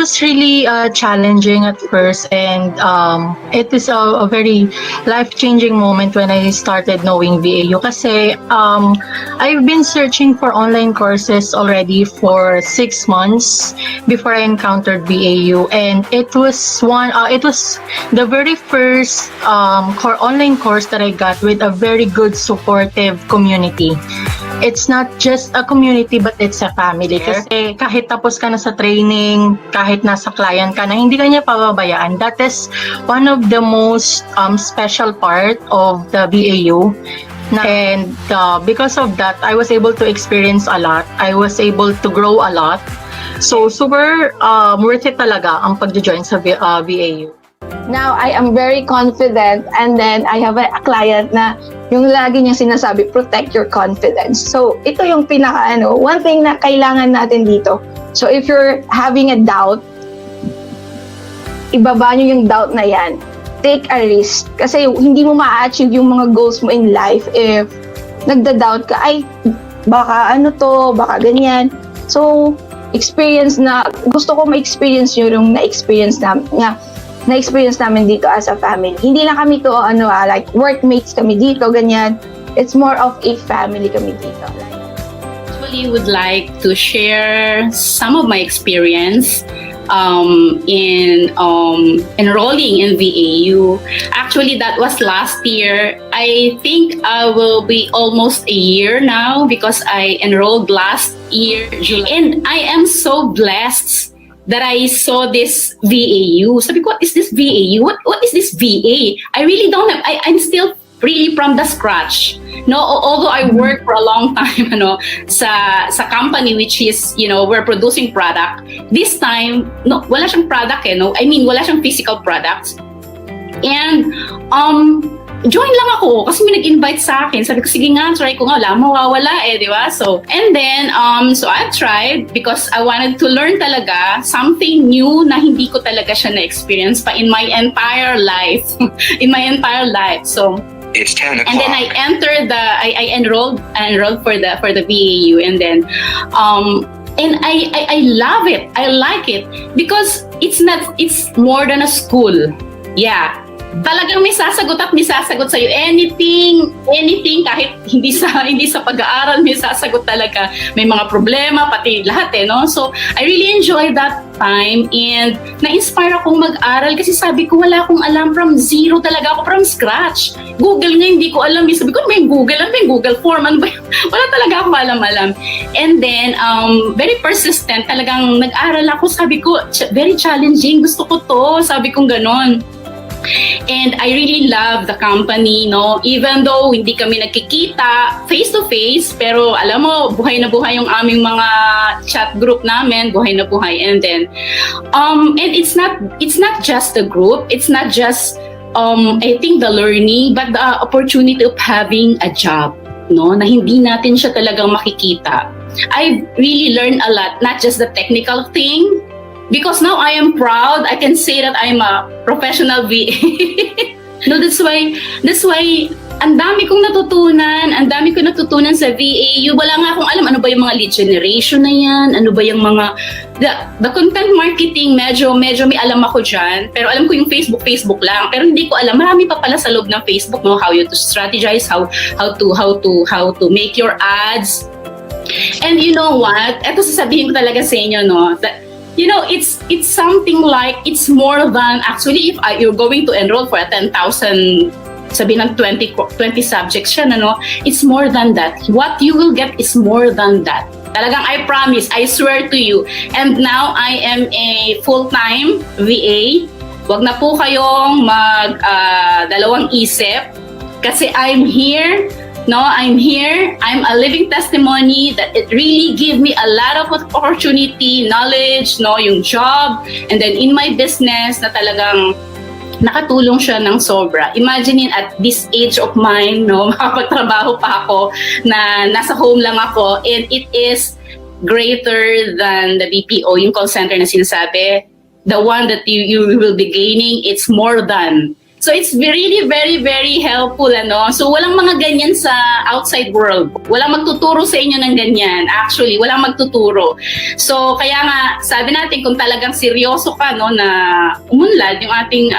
was really challenging at first, and it is a very life-changing moment when I started knowing VAU kasi I've been searching for online courses already for 6 months before I encountered VAU, and it was the very first online course that I got with a very good supportive community. It's not just a community but it's a family. Kasi kahit tapos ka na sa training, kahit nasa client ka na, hindi ka niya pababayaan. That is one of the most special part of the VAU. And because of that, I was able to experience a lot. I was able to grow a lot. So super worth it talaga ang pag-join sa VAU. Now, I am very confident, and then I have a client na yung lagi niya sinasabi, protect your confidence. So, ito yung one thing na kailangan natin dito. So, if you're having a doubt, ibaba nyo yung doubt na yan. Take a risk. Kasi hindi mo ma-achieve yung mga goals mo in life if nagda-doubt ka, ay, baka baka ganyan. So, gusto ko ma-experience yung na-experience namin dito as a family. Hindi lang kami to, like workmates kami dito, ganyan. It's more of a family kami dito. Actually, would like to share some of my experience in enrolling in VAU. Actually, that was last year. I think I will be almost a year now because I enrolled last year, July. And I am so blessed that I saw this VAU. Sabi ko, what is this VAU? What is this VA? I really don't have, I'm still really from the scratch. No, although I work for a long time, sa company which is, we're producing product. This time, no, wala siyang product I mean, wala siyang physical products. And, join lang ako kasi may nag-invite sa akin. Sabi ko, sige nga, try ko nga, wala mawawala di ba? So, and then, so I tried because I wanted to learn talaga something new na hindi ko talaga siya na-experience pa in my entire life. So, it's 10 o'clock. And then I entered I enrolled for the VAU, and then, and I love it. I like it because it's more than a school. Yeah. Talagang may sasagot sa'yo. Anything, kahit hindi sa pag-aaral, may sasagot talaga. May mga problema, pati lahat So, I really enjoyed that time, and na-inspire akong mag-aral kasi sabi ko, wala akong alam, from zero talaga ako, from scratch. Google nga, hindi ko alam. Sabi ko, may Google, may Google form, ano ba? Wala talaga akong alam. And then, very persistent, talagang nag-aral ako. Sabi ko, very challenging, gusto ko to. Sabi kong ganon. And I really love the company, even though hindi kami nagkikita face to face, pero alam mo, buhay na buhay yung aming mga chat group namin, buhay na buhay. And then and it's not just the group, it's not just I think the learning, but the opportunity of having a job, na hindi natin siya talagang makikita. I really learned a lot, not just the technical thing. Because now I am proud, I can say that I'm a professional VA. That's why, ang dami kong natutunan sa VAU. Wala nga akong alam, ano ba yung mga lead generation na yan, ano ba yung mga, the content marketing, medyo may alam ako dyan, pero alam ko yung Facebook lang, pero hindi ko alam, marami pa pala sa loob ng Facebook, how you to strategize, how to make your ads. And you know what, eto sasabihin ko talaga sa inyo, that it's something like, it's more than, actually, if you're going to enroll for a 10,000, sabihin ng 20 subjects siya, it's more than that. What you will get is more than that. Talagang I promise, I swear to you. And now, I am a full-time VA. Wag na po kayong dalawang isip. Kasi I'm here. I'm here. I'm a living testimony that it really gave me a lot of opportunity, knowledge, yung job, and then in my business na talagang nakatulong siya ng sobra. Imagine at this age of mine, makapagtrabaho pa ako na nasa home lang ako, and it is greater than the BPO, yung call center na sinasabi. The one that you will be gaining, it's more than. So it's really very, very helpful, ano. So walang mga ganyan sa outside world. Walang magtuturo sa inyo ng ganyan. Actually, walang magtuturo. So kaya nga, sabi natin, kung talagang seryoso ka, no, na umunlad yung ating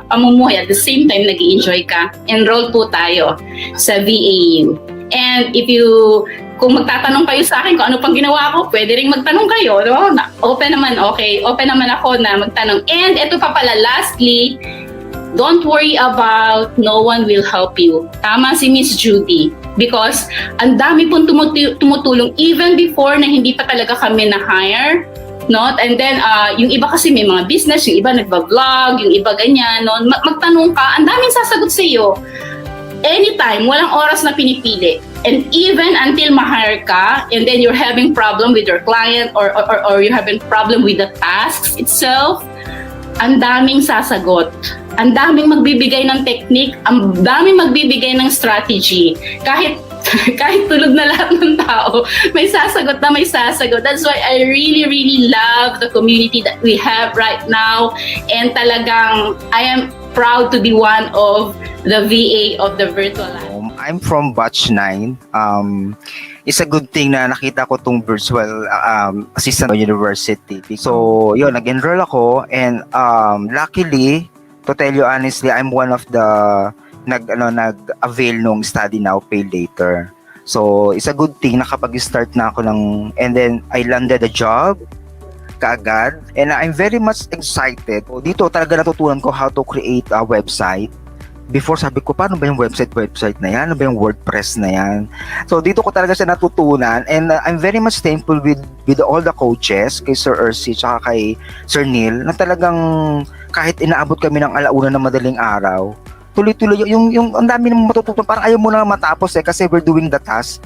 pamumuhay, at the same time, nag-i-enjoy ka, enroll po tayo sa VAU. And kung magtatanong kayo sa akin kung ano pang ginawa ko, pwede ring magtanong kayo. No? Open naman, okay. Open naman ako na magtanong. And ito pa pala, lastly, don't worry about no one will help you. Tama si Miss Judy. Because ang dami pong tumutulong even before na hindi pa talaga kami na-hire. No? And then, yung iba kasi may mga business, yung iba nagba-vlog, yung iba ganyan. No? Magtanong ka, ang daming sasagot sa iyo. Anytime, walang oras na pinipili. And even until ma-hire ka, and then you're having problem with your client or you're having problem with the tasks itself, ang daming sasagot. Ang daming magbibigay ng technique, ang daming magbibigay ng strategy. Kahit tulog na lahat ng tao, may sasagot na may sasagot. That's why I really, really love the community that we have right now. And talagang, I am proud to be one of the VA of the virtual life. I'm from batch 9. It's a good thing na nakita ko tong virtual assistant university. So, yun, nag-enroll ako and luckily, to tell you honestly, I'm one of the nag-avail nung study now, pay later. So, it's a good thing na kapag-start na ako and then I landed a job kaagad and I'm very much excited. Dito talaga natutunan ko how to create a website. Before sabi ko, paano ba yung website na yan? Ano ba yung WordPress na yan? So dito ko talaga siya natutunan and I'm very much thankful with all the coaches, kay Sir Ercy tsaka kay Sir Neil, na talagang kahit inaabot kami ng alauna na madaling araw, tuloy-tuloy yung ang dami nang matutunan, parang ayaw mo na matapos kasi we're doing the task.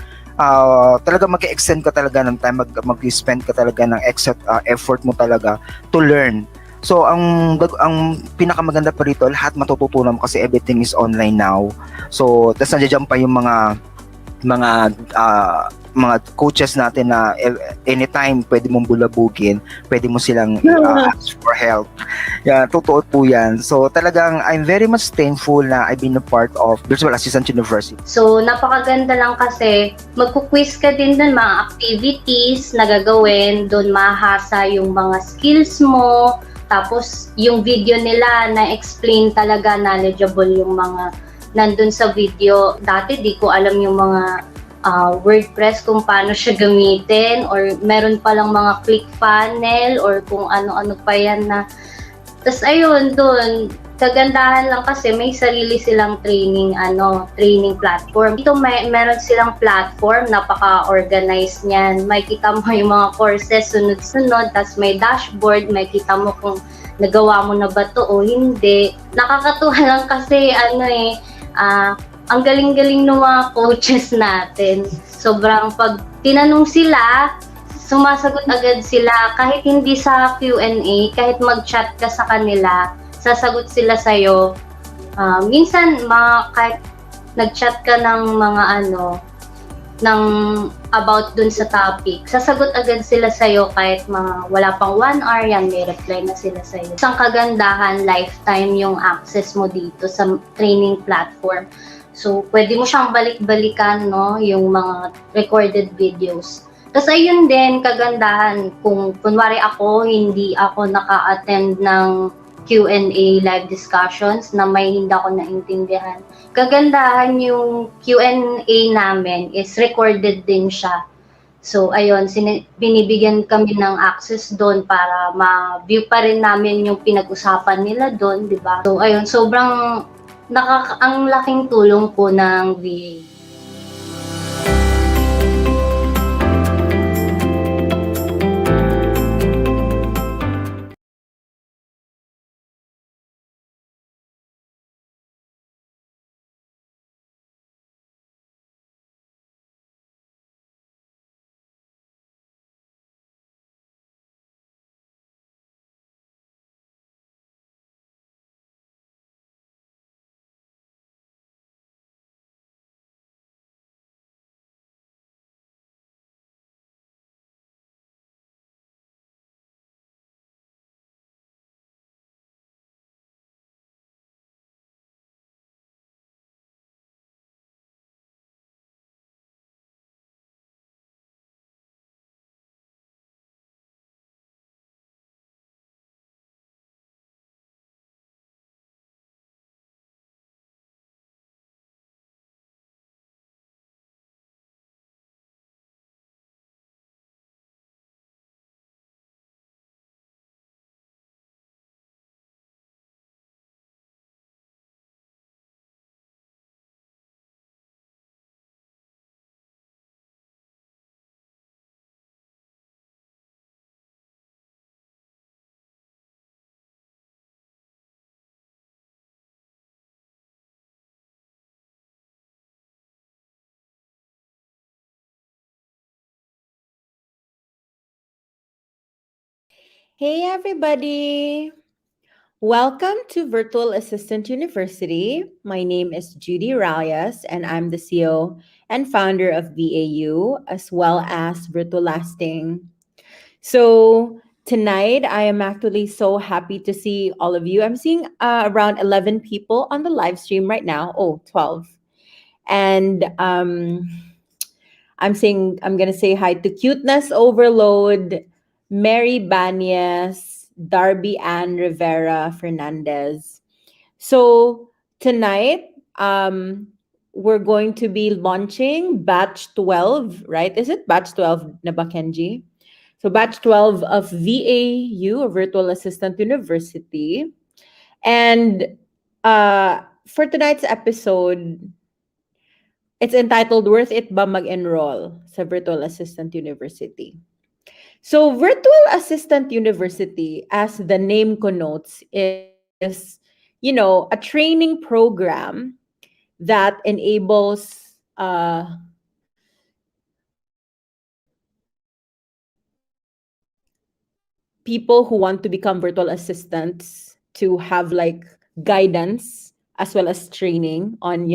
Talaga mag-extend ka talaga ng time, mag-spend ka talaga ng extra effort mo talaga to learn. So ang pinakamaganda pa rito, lahat matututunan mo kasi everything is online now. So tas nandiyan pa yung mga coaches natin na anytime pwede mong bulabugin, pwede mo silang ask for help. Yeah, totoo po yan. So talagang I'm very much thankful na I've been a part of Virtual Assistant University. So napakaganda lang kasi magkuquiz ka din dun, mga activities na gagawin, dun mahasa yung mga skills mo, tapos yung video nila na explain talaga, knowledgeable yung mga nandun sa video. Dati di ko alam yung mga WordPress kung paano siya gamitin, or meron palang mga Clickfunnels or kung ano-ano pa yan na. Tapos ayun, doon kagandahan lang kasi may sarili silang training platform. Dito meron silang platform, napaka-organized niyan. May kita mo yung mga courses sunod-sunod, tapos may dashboard, may kita mo kung nagawa mo na ba to o hindi. Nakakatuwa lang kasi ang galing-galing ng mga coaches natin. Sobrang pag tinanong sila, sumasagot agad sila. Kahit hindi sa Q&A, kahit mag-chat ka sa kanila, sasagot sila sa'yo. Minsan, kahit nag-chat ka ng about dun sa topic, sasagot agad sila sa'yo kahit wala pang 1 hour yan, may reply na sila sa'yo. Isang kagandahan, lifetime yung access mo dito sa training platform. So, pwede mo siyang balik-balikan, no, yung mga recorded videos. Tapos ayun din, kagandahan, kung kunwari hindi ako naka-attend ng Q&A live discussions na may hindi ako naintindihan. Kagandahan yung Q&A namin is recorded din siya. So ayun, binibigyan kami ng access doon para ma-view pa rin namin yung pinag-usapan nila doon, di ba? So ayun, sobrang ang laking tulong po ng VA. Hey, everybody. Welcome to Virtual Assistant University. My name is Judy Reyes, and I'm the CEO and founder of VAU, as well as Virtual Lasting. So, tonight, I am actually so happy to see all of you. I'm seeing around 11 people on the live stream right now. Oh, 12. And I'm gonna say hi to Cuteness Overload, Mary Banyas, Darby Ann Rivera Fernandez. So tonight, we're going to be launching batch 12, right? Is it batch 12 na ba, Kenji? So batch 12 of VAU, or Virtual Assistant University. And for tonight's episode, it's entitled Worth It ba mag-enroll sa Virtual Assistant University? So Virtual Assistant University, as the name connotes, is, a training program that enables people who want to become virtual assistants to have like guidance as well as training on,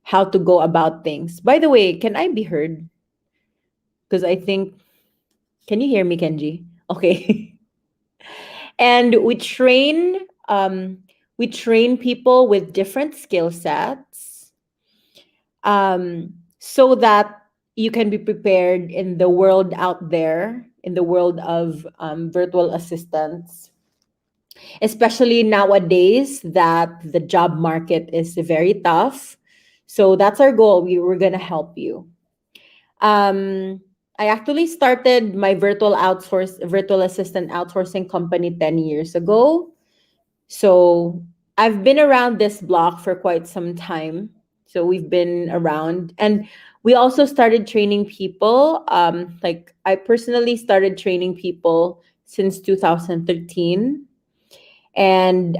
how to go about things. By the way, can I be heard? Because I think, can you hear me, Kenji? Okay. And we train people with different skill sets, so that you can be prepared in the world out there, in the world of virtual assistants, especially nowadays that the job market is very tough. So that's our goal. We're going to help you. I actually started my virtual assistant outsourcing company 10 years ago. So I've been around this block for quite some time. So we've been around, and we also started training people. Like I personally started training people since 2013. And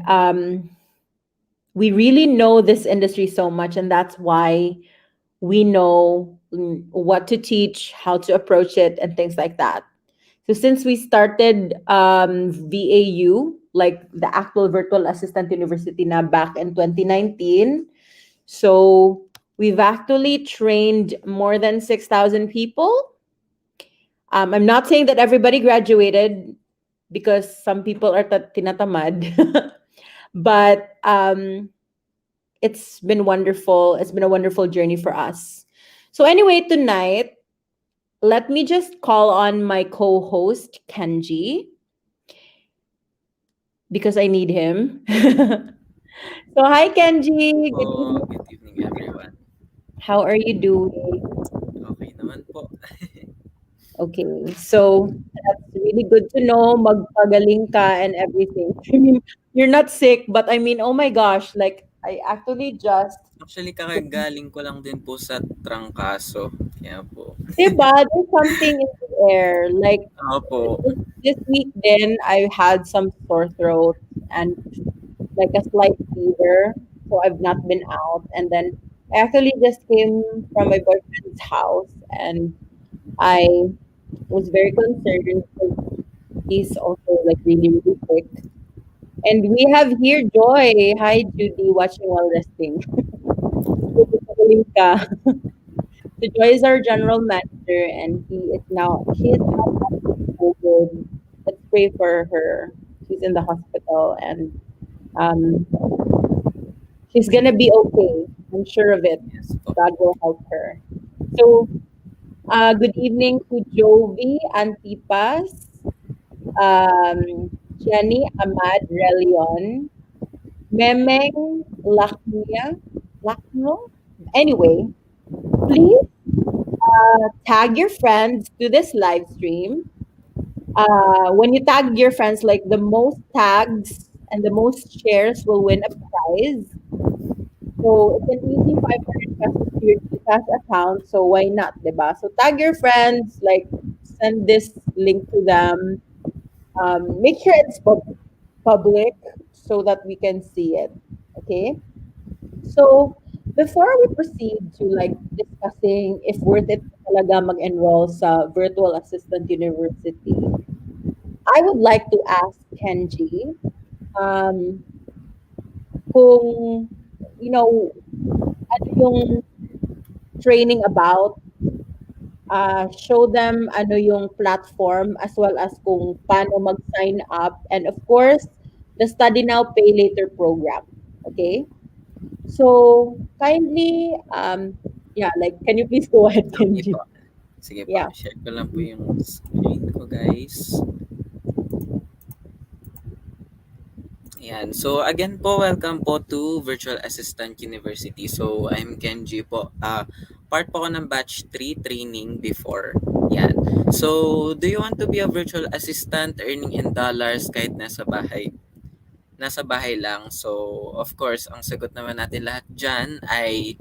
we really know this industry so much, and that's why we know what to teach, how to approach it, and things like that. So since we started VAU, like the actual Virtual Assistant University na back in 2019, so we've actually trained more than 6,000 people. I'm not saying that everybody graduated because some people are tinatamad, but it's been wonderful. It's been a wonderful journey for us. So anyway, tonight, let me just call on my co-host Kenji because I need him. So hi Kenji, good Po, evening. good evening everyone. How are you doing? Okay naman po. Okay, so that's really good to know. Magpagaling ka and everything. I mean, you're not sick, but I mean, oh my gosh, like I actually just, Actually, kakagaling ko lang din po sa trangkaso. Kaya po. diba, there's something in the air. Like Opo. this week, then I had some sore throat and like a slight fever, so I've not been out. And then I actually just came from my boyfriend's house, and I was very concerned because he's also like really, really sick. And we have here Joy. Hi, Judy, watching while resting. Good ka. So Joy is our general manager, and she is now battling COVID. Let's pray for her. She's in the hospital, and um, she's gonna be okay. I'm sure of it. Yes po. God will help her. So, good evening to Jovi Antipas, Jenny Ahmad Relion, Memeng Lakno. Anyway, please tag your friends to this live stream. When you tag your friends, like the most tags and the most shares will win a prize. So it's an easy 500 pesos to your GCash account. So why not, diba? So tag your friends, like send this link to them. Make sure it's public so that we can see it. Okay. So before we proceed to like discussing if worth it talaga mag-enroll sa Virtual Assistant University, I would like to ask Kenji, um, kung, ano yung training about, show them ano yung platform as well as kung paano mag-sign up, and of course, the Study Now, Pay Later program. Okay? So, kindly, yeah, like, can you please go ahead, Okay Kenji? po. Sige po, Yeah. share ko lang po yung screen ko, guys. Ayan. So, again po, welcome po to Virtual Assistant University. So, I'm Kenji po. Part po ako ng batch 3 training before. Yan. So, do you want to be a virtual assistant earning in dollars kahit nasa bahay? Nasa bahay lang. So, of course, ang sagot naman natin lahat dyan ay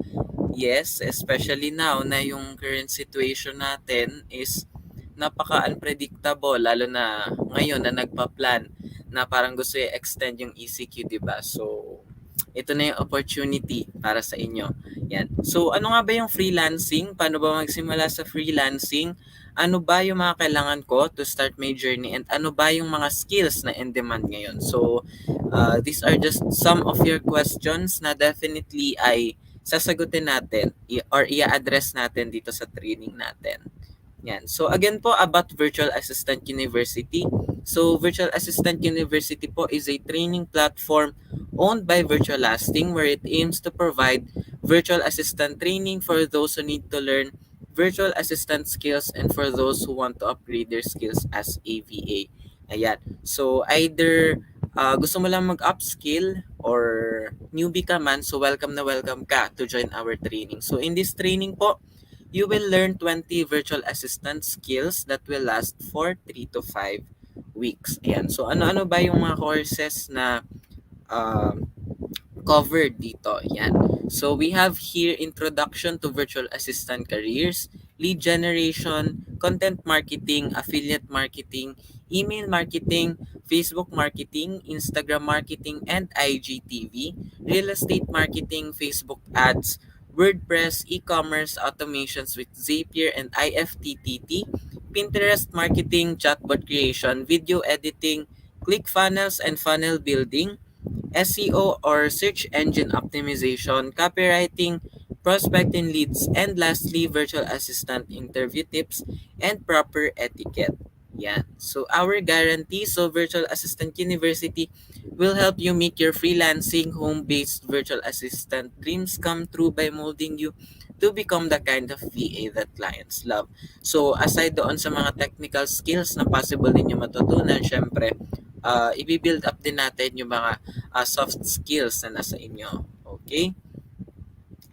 yes, especially now na yung current situation natin is napaka-unpredictable, lalo na ngayon na nagpa-plan na parang gusto i-extend yung ECQ, di ba? So, ito na yung opportunity para sa inyo. Yan. So, ano nga ba yung freelancing? Paano ba magsimula sa freelancing? Ano ba yung mga kailangan ko to start my journey? And ano ba yung mga skills na in demand ngayon? So, these are just some of your questions na definitely ay sasagutin natin or i-address natin dito sa training natin. Yan. So again po about Virtual Assistant University. So Virtual Assistant University po is a training platform owned by Virtualasting where it aims to provide virtual assistant training for those who need to learn virtual assistant skills and for those who want to upgrade their skills as a VA. Ayan. So either gusto mo lang mag-upskill or newbie ka man, so welcome na welcome ka to join our training. So in this training po, you will learn 20 virtual assistant skills that will last for 3 to 5 weeks. Ayan. So ano-ano ba yung mga courses na covered dito? Yan. So we have here introduction to virtual assistant careers, lead generation, content marketing, affiliate marketing, email marketing, Facebook marketing, Instagram marketing, and IGTV, real estate marketing, Facebook ads, WordPress, e-commerce automations with Zapier and IFTTT, Pinterest marketing, chatbot creation, video editing, Clickfunnels and funnel building, SEO or search engine optimization, copywriting, prospecting leads, and lastly, virtual assistant interview tips and proper etiquette. Yan. So our guarantee, so Virtual Assistant University will help you make your freelancing home-based virtual assistant dreams come true by molding you to become the kind of VA that clients love. So aside doon sa mga technical skills na possible ninyo matutunan, syempre, i-build up din natin yung mga soft skills na nasa inyo. Okay?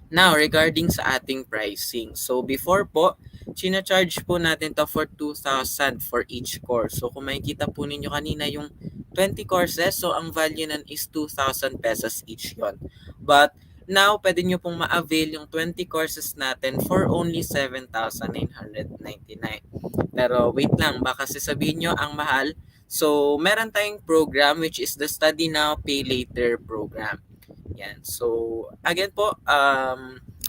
Now, regarding sa ating pricing. So, before po, charge po natin to for 2,000 for each course. So, kung makikita po ninyo kanina yung 20 courses, so ang value nan is 2,000 pesos each yon. But, now, pwede nyo pong ma-avail yung 20 courses natin for only 7,999. Pero, wait lang, baka sasabihin nyo ang mahal. So, meron tayong program which is the Study Now, Pay Later program. Yan. So, again po,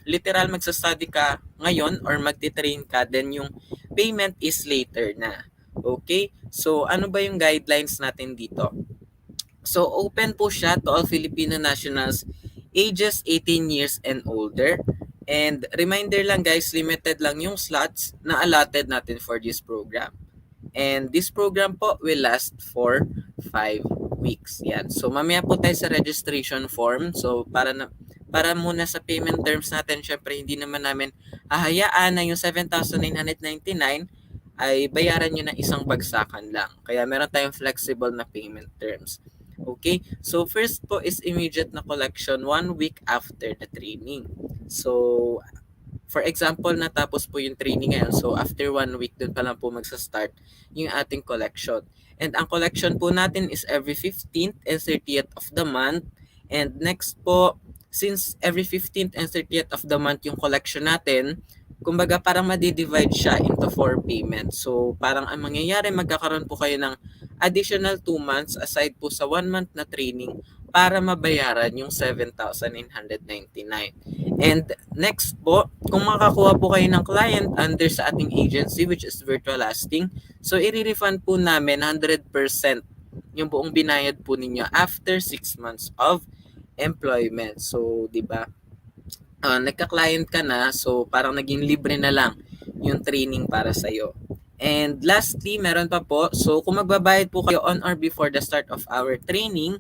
literal magsa-study ka ngayon or magti-train ka, then yung payment is later na. Okay? So, ano ba yung guidelines natin dito? So, open po siya to all Filipino nationals ages 18 years and older. And reminder lang guys, limited lang yung slots na allotted natin for this program. And this program po will last for 5 weeks. Yan. So mamaya po tayo sa registration form. So para muna sa payment terms natin, syempre hindi naman namin hahayaan na yung 7,999 ay bayaran nyo na isang bagsakan lang. Kaya meron tayong flexible na payment terms. Okay? So first po is immediate na collection 1 week after the training. So for example, natapos po yung training ngayon. So, after 1 week, dun pa lang po magsa-start yung ating collection. And ang collection po natin is every 15th and 30th of the month. And next po, since every 15th and 30th of the month yung collection natin, kumbaga parang madidivide siya into 4 payments. So, parang ang mangyayari, magkakaroon po kayo ng additional 2 months aside po sa 1 month na training para mabayaran yung 7,999. And next po, kung makakuha po kayo ng client under sa ating agency which is Virtual Lasting, so i-refund po namin 100% yung buong binayad po ninyo after 6 months of employment. So, di ba? Nagka-client ka na, so parang naging libre na lang yung training para sa'yo. And lastly, meron pa po, so kung magbabayad po kayo on or before the start of our training,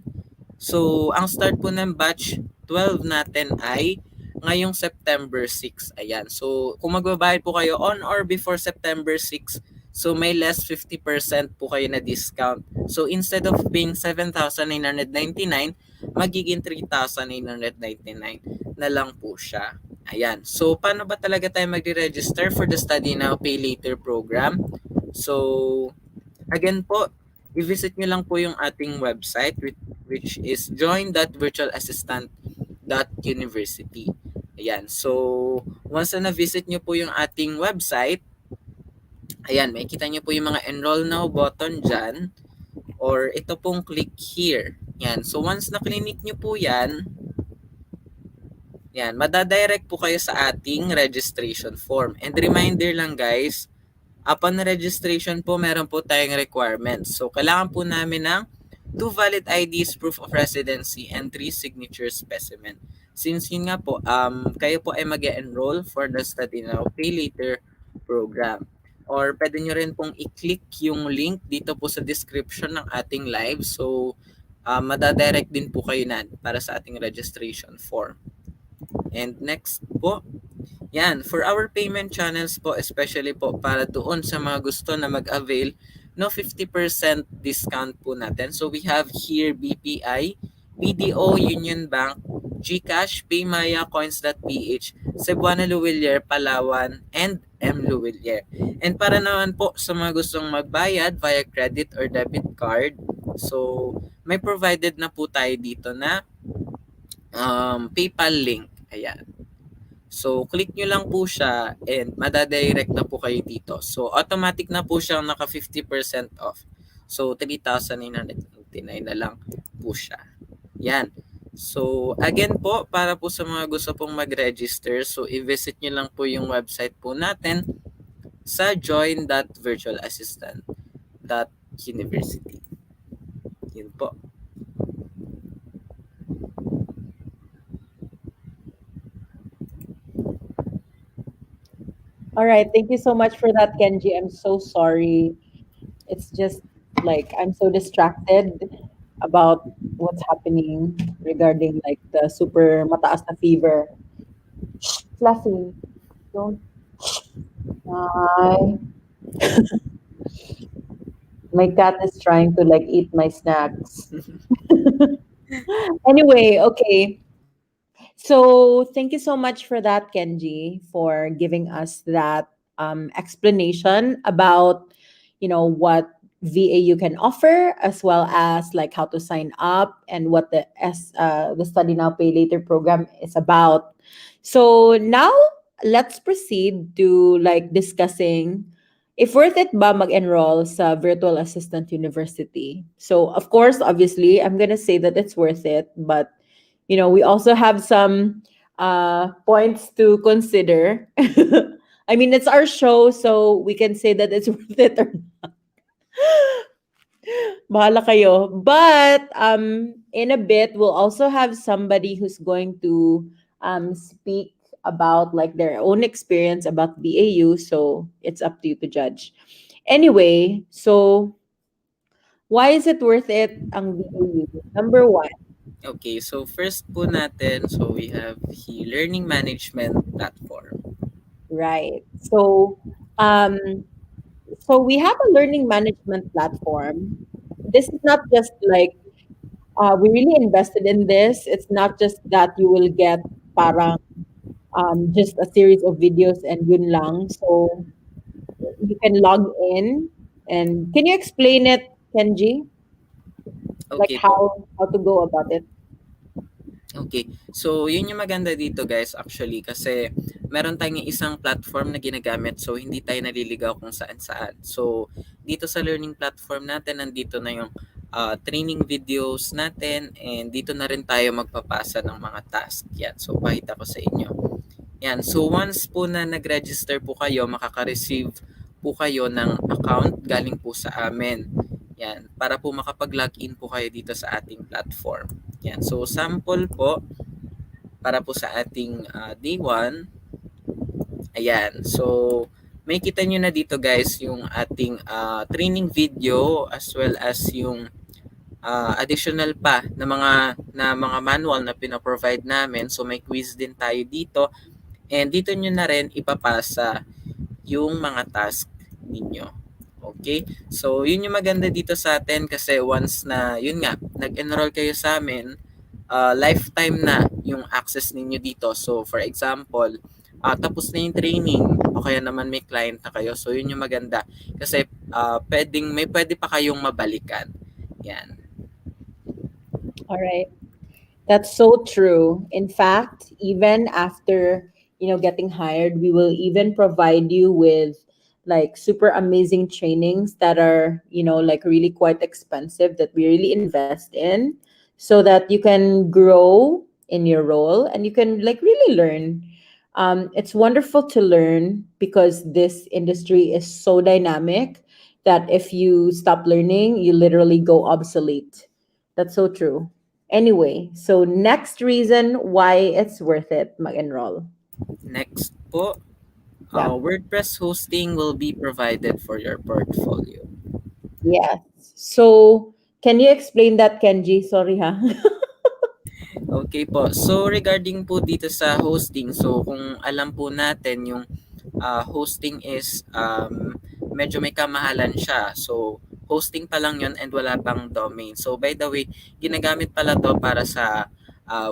so ang start po ng batch 12 natin ay ngayong September 6. Ayan. So kung magbabayad po kayo on or before September 6, so may less 50% po kayo na discount. So instead of paying 7,999, magiging 3,999 na lang po siya. Ayan. So, paano ba talaga tayo magre-register for the Study Now, Pay Later program? So, again po, i-visit nyo lang po yung ating website which is join.virtualassistant.university. Ayan. So, once na na-visit nyo po yung ating website, ayan, makikita nyo po yung mga Enroll Now button dyan or ito pong click here. Yan. So, once na-click nyo po yan, yan, madadirect po kayo sa ating registration form. And reminder lang guys, upon registration po, meron po tayong requirements. So, kailangan po namin ng 2 valid IDs, proof of residency, and 3 signature specimen. Since yun nga po, kayo po ay mag-enroll for the Study Now, Pay Later program. Or pwede nyo rin pong i-click yung link dito po sa description ng ating live. So, madadirect din po kayo na para sa ating registration form. And next po, yan, for our payment channels po, especially po para doon sa mga gusto na mag-avail, no 50% discount po natin. So we have here BPI, BDO, Union Bank, GCash, Paymaya, Coins.ph, Cebuana Luwilier, Palawan, and M. Luwilier. And para naman po sa mga gustong magbayad via credit or debit card, so may provided na po tayo dito na PayPal link. Ayan. So, click nyo lang po siya and madadirect na po kayo dito. So, automatic na po siyang naka 50% off. So, 3,999 na lang po siya. Yan. So, again po, para po sa mga gusto pong mag-register, so i-visit nyo lang po yung website po natin sa join.virtualassistant.university. Yun po. All right, thank you so much for that, Kenji. I'm so sorry. It's just like I'm so distracted about what's happening regarding like the super mataas na fever. Fluffy, don't. Hi. My cat is trying to like eat my snacks. Anyway, okay. So thank you so much for that, Kenji, for giving us that explanation about, what VAU can offer, as well as like how to sign up and what the Study Now Pay Later program is about. So now let's proceed to like discussing if worth it ba mag-enroll sa Virtual Assistant University. So of course, obviously, I'm gonna say that it's worth it, but we also have some points to consider. I mean, it's our show, so we can say that it's worth it or not. Bahala kayo. But in a bit, we'll also have somebody who's going to speak about like their own experience about VAU. So it's up to you to judge. Anyway, so why is it worth it ang VAU? Number one. Okay, so first po natin, so we have the learning management platform. Right. So we have a learning management platform. This is not just like we really invested in this. It's not just that you will get parang just a series of videos and yun lang. So you can log in and can you explain it, Kenji? Like Okay. how to go about it? Okay. So, yun yung maganda dito guys actually kasi meron tayong isang platform na ginagamit so hindi tayo naliligaw kung saan-saan. So, dito sa learning platform natin nandito na yung training videos natin, and dito na rin tayo magpapasa ng mga task. Yan. So, pakita ko sa inyo. Yan. So, once po na nag-register po kayo, makaka-receive po kayo ng account galing po sa amin. Yan. Para po makapag-login po kayo dito sa ating platform. Yan. So, sample po para po sa ating day 1. Ayan. So, may kita nyo na dito guys yung ating training video as well as yung additional pa na mga manual na pinaprovide namin. So, may quiz din tayo dito. And dito nyo na rin ipapasa yung mga task ninyo. Okay? So, yun yung maganda dito sa atin kasi once na, yun nga, nag-enroll kayo sa amin, lifetime na yung access ninyo dito. So, for example, tapos na yung training o kaya naman may client na kayo. So, yun yung maganda. Kasi pwede pa kayong mabalikan. Yan. All right. That's so true. In fact, even after, getting hired, we will even provide you with like super amazing trainings that are, like really quite expensive that we really invest in so that you can grow in your role and you can like really learn. It's wonderful to learn because this industry is so dynamic that if you stop learning, you literally go obsolete. That's so true. Anyway, so next reason why it's worth it mag-enroll. Next po, Yeah. WordPress hosting will be provided for your portfolio. Yes. So, can you explain that, Kenji? Sorry, ha? Okay po. So regarding po dito sa hosting, so kung alam po natin yung hosting is medyo may kamahalan siya. So hosting pa lang yun and wala pang domain. So by the way, ginagamit pala to para sa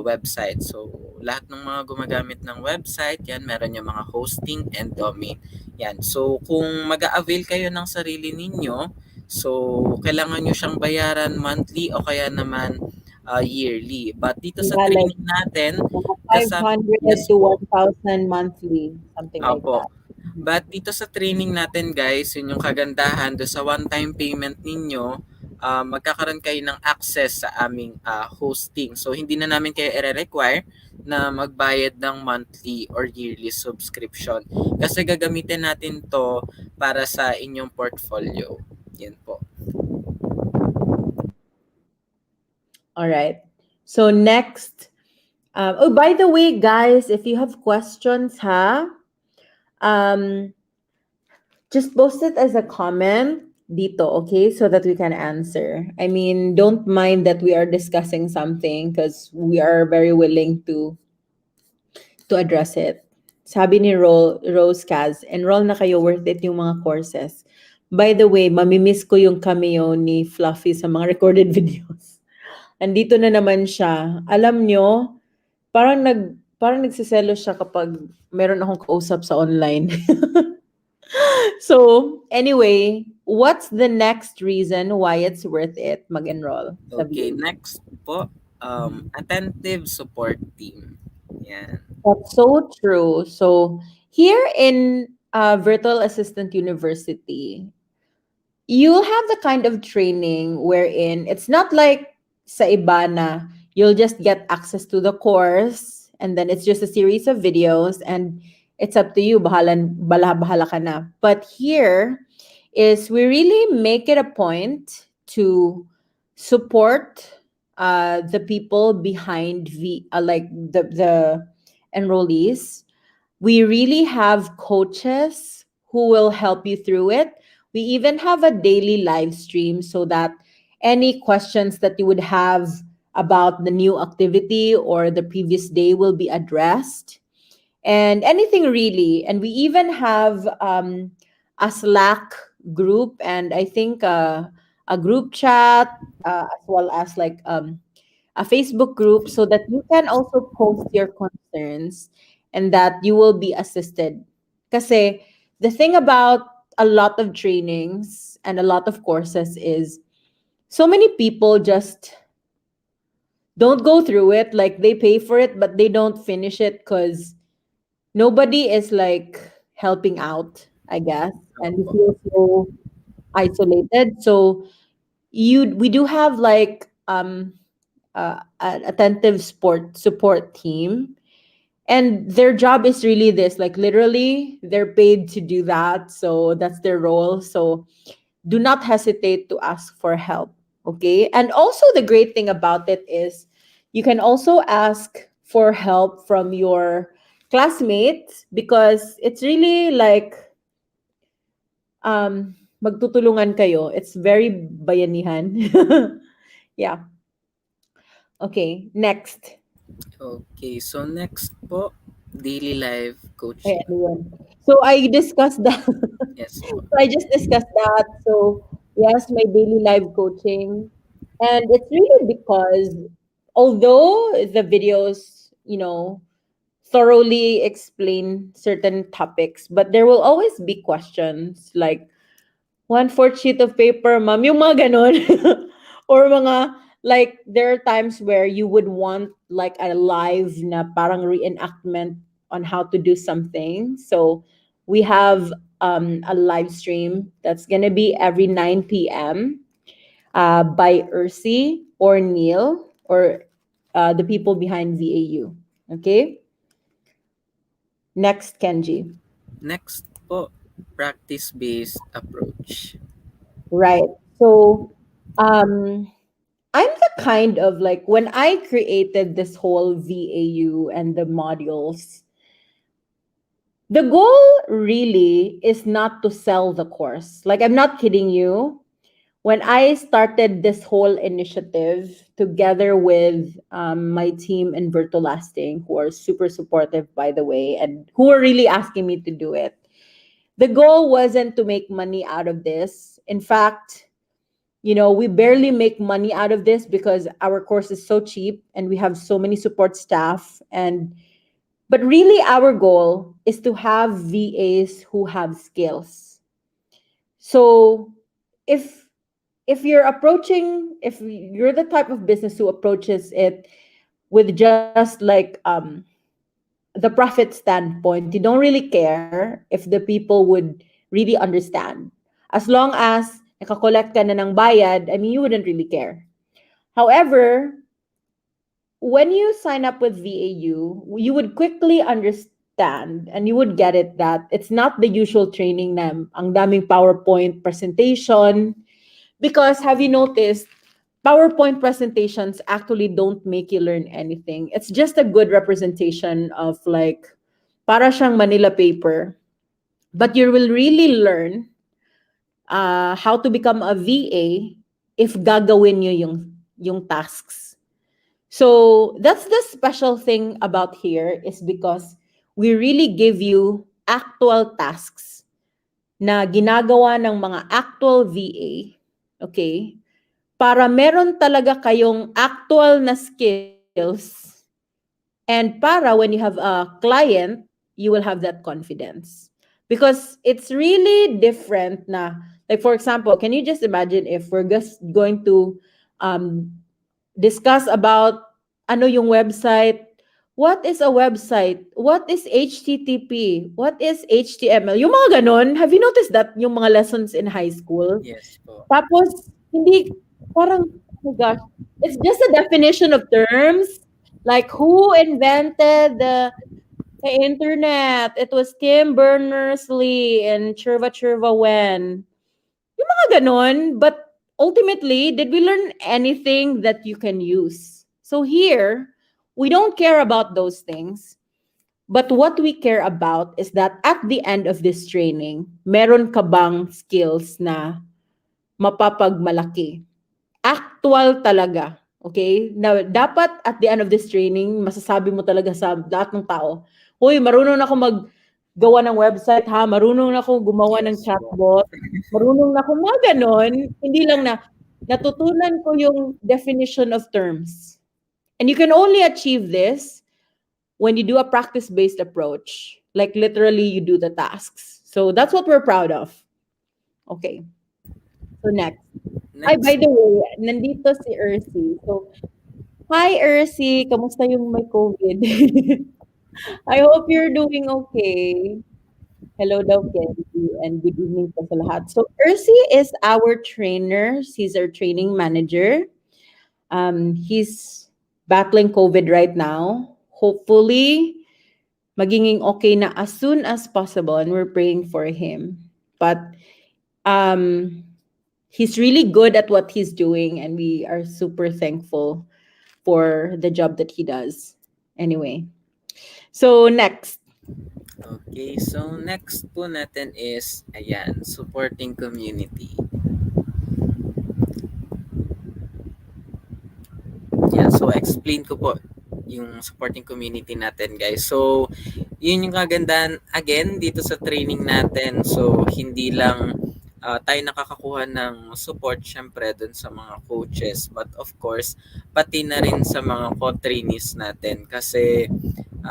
website. So lahat ng mga gumagamit ng website, yan meron yung mga hosting and domain. Yan. So kung mag-a-avail kayo ng sarili ninyo, so kailangan nyo siyang bayaran monthly o kaya naman yearly. But dito sa Yeah, like training natin, mga kasama, 500 yes to po, 1,000 monthly, something like opo. that. But dito sa training natin guys, yun yung kagandahan do sa one-time payment ninyo, magkakaroon kayo ng access sa aming hosting. So hindi na namin kayo i-require na magbayad ng monthly or yearly subscription. Kasi gagamitin natin to para sa inyong portfolio. Yan po. All right. So next, oh, by the way, guys, if you have questions, um, just post it as a comment dito, okay? So that we can answer. I mean, don't mind that we are discussing something because we are very willing to address it. Sabi ni Rose Kaz, enroll na kayo, worth it yung mga courses. By the way, mamimiss ko yung cameo ni Fluffy sa mga recorded videos. Andito na naman siya. Alam nyo, parang nagsiselo siya kapag meron akong kausap sa online. So, anyway, what's the next reason why it's worth it mag-enroll sa Okay, VA? next po, attentive support team. Yan. That's so true. So, here in Virtual Assistant University, you'll have the kind of training wherein it's not like sa iba na you'll just get access to the course and then it's just a series of videos and it's up to you, bahala ka na. But here is we really make it a point to support the people behind like the enrollees. We really have coaches who will help you through it. We even have a daily live stream so that any questions that you would have about the new activity or the previous day will be addressed and anything really. And we even have a Slack group and I think a group chat as well as like a Facebook group so that you can also post your concerns and that you will be assisted. Kasi the thing about a lot of trainings and a lot of courses is so many people just don't go through it. Like they pay for it, but they don't finish it because nobody is like helping out, I guess. And you Opo. feel so isolated. So we do have like an attentive sport support team, and their job is really this, like literally they're paid to do that, so that's their role. So do not hesitate to ask for help. Okay, and also the great thing about it is you can also ask for help from your classmates, because it's really like magtutulungan kayo. It's very bayanihan. Yeah. Okay, next. Okay, so next po, daily life Ay, coaching. ano yun? So I discussed that. Yes po. So I just discussed that. So yes, my daily life coaching. And it's really because although the videos, thoroughly explain certain topics, but there will always be questions like, one-fourth sheet of paper, ma'am, yung mga ganon. Or mga, like, there are times where you would want like a live na parang reenactment on how to do something. So we have a live stream that's gonna be every 9 p.m. By Ursi or Neil or the people behind VAU. Okay? Next, Kenji. Next po, practice-based approach. Right. So um I'm the kind of like, when I created this whole VAU and the modules, the goal really is not to sell the course. Like, I'm not kidding you. When I started this whole initiative together with my team in Virtualasting, who are super supportive, by the way, and who are really asking me to do it, the goal wasn't to make money out of this. In fact, we barely make money out of this because our course is so cheap and we have so many support staff. And but really our goal is to have VAs who have skills. So if if you're the type of business who approaches it with just like the profit standpoint, you don't really care if the people would really understand. As long as nakakollect ka na ng bayad, I mean, you wouldn't really care. However, when you sign up with VAU, you would quickly understand and you would get it that it's not the usual training na ang daming PowerPoint presentation. Because have you noticed, PowerPoint presentations actually don't make you learn anything. It's just a good representation of like, para siyang Manila paper. But you will really learn how to become a VA if gagawin nyo yung tasks. So that's the special thing about here, is because we really give you actual tasks na ginagawa ng mga actual VA, okay? Para meron talaga kayong actual na skills, and para when you have a client, you will have that confidence. Because it's really different na, like for example, can you just imagine if we're just going to um, discuss about ano yung website, what is a website, what is HTTP, what is HTML, yung mga ganon. Have you noticed that yung mga lessons in high school? Yes po. Tapos, hindi, parang, oh my gosh, it's just a definition of terms. Like, who invented the internet? It was Tim Berners-Lee and Chirva Chirva Wen. Yung mga ganon. But ultimately, did we learn anything that you can use? So here, we don't care about those things. But what we care about is that at the end of this training, meron ka bang skills na mapapagmalaki? Actual talaga. Okay? Na dapat at the end of this training, masasabi mo talaga sa lahat ng tao, "Hoy, marunong na ako maggawa ng website ha, marunong na ako gumawa ng Yes po. chatbot, marunong na ako mga ganon." Hindi lang na natutunan ko yung definition of terms. And you can only achieve this when you do a practice-based approach. Like literally you do the tasks. So that's what we're proud of. Okay. So next. Ay, Next, by the way, nandito si Ursi. So, hi Ursi, kamusta yung may COVID? I hope you're doing okay. Hello daw, Kenzie, and good evening po sa lahat. So, Ersi is our trainer. He's our training manager. He's battling COVID right now. Hopefully, magiging okay na as soon as possible, and we're praying for him. But um, he's really good at what he's doing, and we are super thankful for the job that he does. Anyway, so next. Okay, so next po natin is, ayan, supporting community. Yeah, so explain ko po yung supporting community natin, guys. So, yun yung kagandahan again dito sa training natin. So, hindi lang tayo nakakakuha ng support syempre dun sa mga coaches, but of course pati na rin sa mga co-trainees natin kasi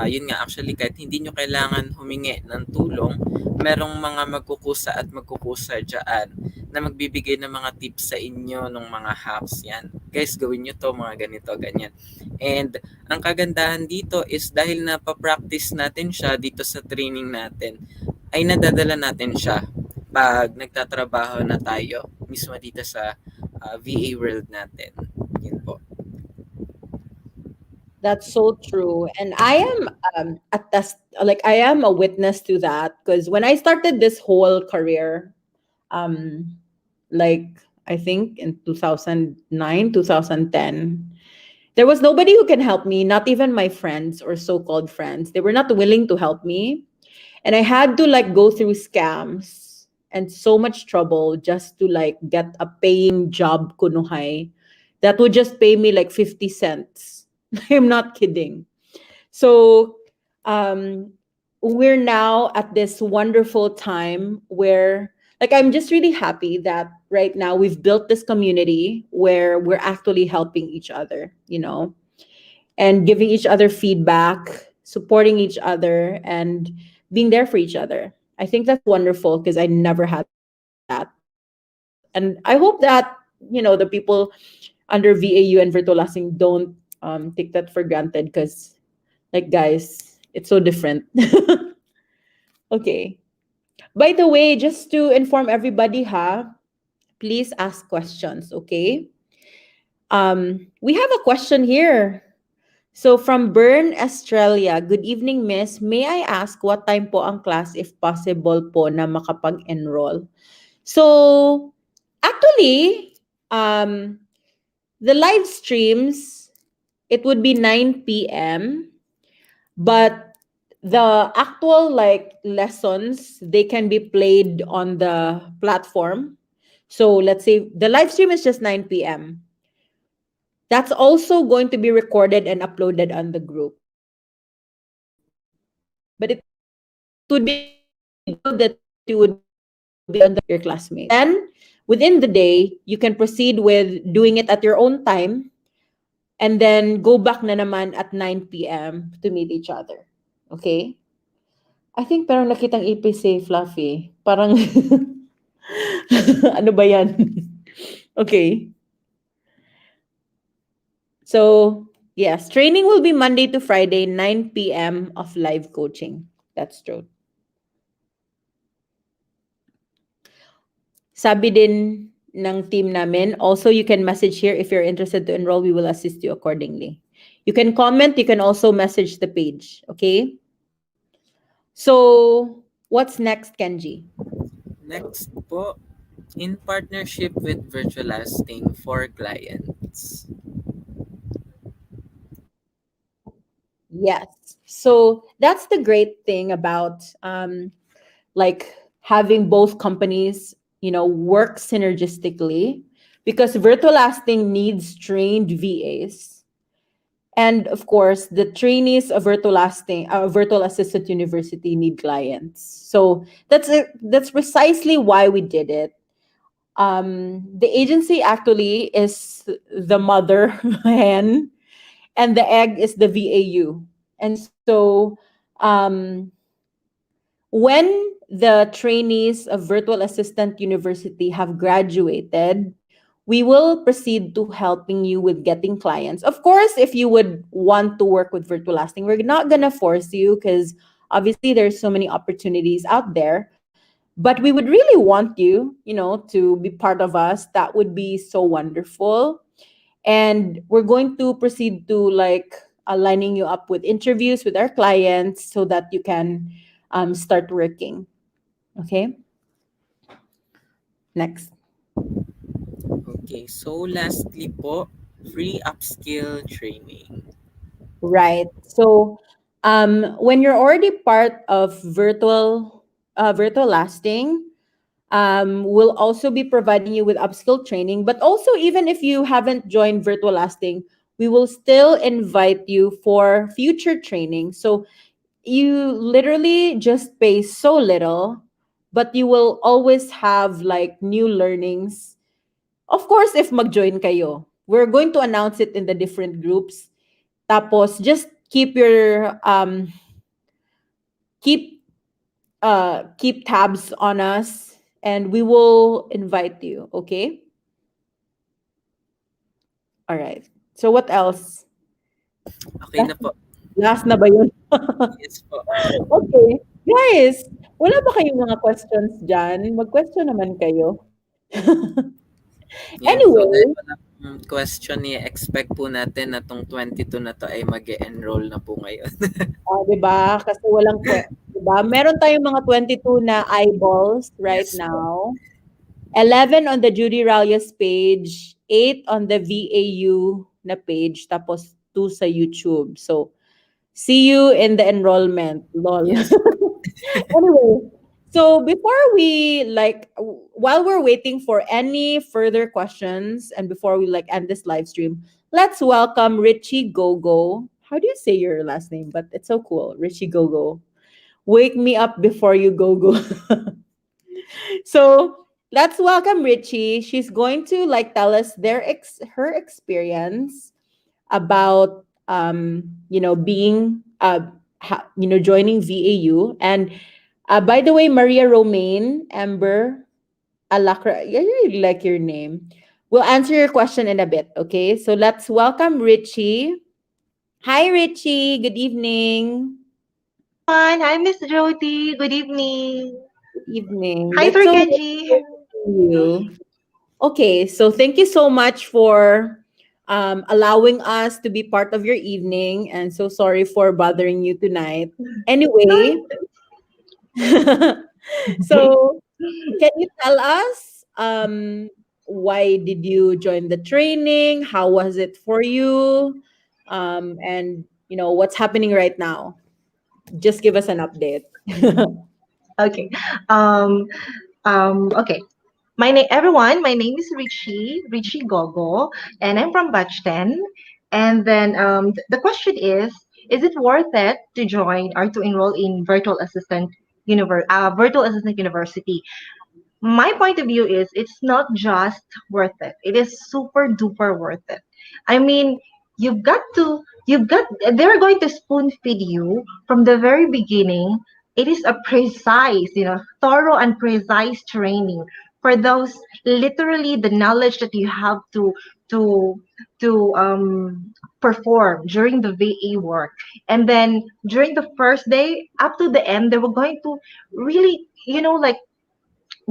yun nga, actually kahit hindi nyo kailangan humingi ng tulong, merong mga magkukusa at magkukusa dyan na magbibigay ng mga tips sa inyo ng mga hacks yan. Guys, gawin nyo to, mga ganito, ganyan. And ang kagandahan dito is dahil napapractice natin siya dito sa training natin, ay nadadala natin siya pag nagtatrabaho na tayo mismo dito sa VA world natin. Yun po. That's so true. And I am I am a witness to that because when I started this whole career, um, like I think in 2009, 2010, there was nobody who can help me, not even my friends or so-called friends. They were not willing to help me. And I had to like go through scams and so much trouble just to like get a paying job kunuhay that would just pay me like 50 cents. I'm not kidding. So um, we're now at this wonderful time where like I'm just really happy that right now we've built this community where we're actually helping each other, and giving each other feedback, supporting each other, and being there for each other. I think that's wonderful because I never had that. And I hope that, the people under VAU and virtual lasting don't take that for granted because, like, guys, it's so different. Okay. By the way, just to inform everybody, please ask questions, okay? We have a question here. So from Bern, Australia, good evening, miss. May I ask what time po ang class if possible po na makapag-enroll? So actually, the live streams, it would be 9 p.m. But the actual like lessons, they can be played on the platform. So let's say the live stream is just 9 p.m. That's also going to be recorded and uploaded on the group. But it would be good that you would be on the group with your classmates. Then within the day, you can proceed with doing it at your own time and then go back na naman at 9 p.m. to meet each other. Okay? I think parang nakitang ipis eh, Fluffy. Parang, ano ba yan? Okay. So, yes, training will be Monday to Friday, 9 p.m. of live coaching. That's true. Sabi din ng team namin, also you can message here if you're interested to enroll, we will assist you accordingly. You can comment, you can also message the page, okay? So, what's next, Kenji? Next po, in partnership with Virtual Lasting for clients. Yes. So that's the great thing about like having both companies, work synergistically because Virtual Lasting needs trained VAs. And of course, the trainees of Virtual Assistant University need clients. So that's precisely why we did it. The agency actually is the mother hen and the egg is the VAU. And so when the trainees of Virtual Assistant University have graduated, we will proceed to helping you with getting clients. Of course, if you would want to work with Virtual Lasting, we're not going to force you because Obviously, there's so many opportunities out there, but we would really want you, to be part of us. That would be so wonderful. And we're going to proceed to like aligning you up with interviews with our clients so that you can start working. Okay, next. Okay, so lastly po, free upskill training. Right. So when you're already part of virtual lasting, we'll also be providing you with upskill training. But also, even if you haven't joined virtual lasting, we will still invite you for future training. So you literally just pay so little, but you will always have like new learnings. Of course, if mag-join kayo, we're going to announce it in the different groups. Tapos just keep keep tabs on us and we will invite you, okay? All right. So what else? Okay Last, na po. last na ba yun? Yes po. Okay. Guys, wala ba kayong mga questions dyan? Mag-question naman kayo. Yan po, dahil Anyway, walang question, i-expect po natin na tong 22 na to ay mag-enroll na po ngayon. 'di ba? Kasi walang 'di ba? Meron tayong mga 22 na eyeballs right Yes po. now. 11 on the Judy Ralias page, 8 on the VAU na page, tapos 2 sa YouTube. So, see you in the enrollment. Lol. Yes. Anyway, so before we while we're waiting for any further questions and before we like end this live stream, let's welcome Richie Gogo. How do you say your last name? But it's so cool, Richie Gogo. Wake me up before you go go. So let's welcome Richie. She's going to like tell us her experience about being joining VAU. And by the way, Maria Romaine Amber Alacra, I really like your name. We'll answer your question in a bit, okay? So let's welcome Richie. Hi Richie, good evening. Hi, Miss Jody. Good evening. Good evening. Hi, That's Sir so good Kenji. to see you. Okay, so thank you so much for allowing us to be part of your evening, and so sorry for bothering you tonight. Anyway, so can you tell us why did you join the training? How was it for you? And what's happening right now? Just give us an update. Okay. Um, okay. Everyone. My name is Richie Gogo, and I'm from Batch 10. And then the question is it worth it to join or to enroll in virtual assistant university? My point of view is it's not just worth it. It is super duper worth it. I mean, they're going to spoon feed you from the very beginning. It is a precise, thorough and precise training for those literally the knowledge that you have to perform during the VA work. And then during the first day up to the end, they were going to really, like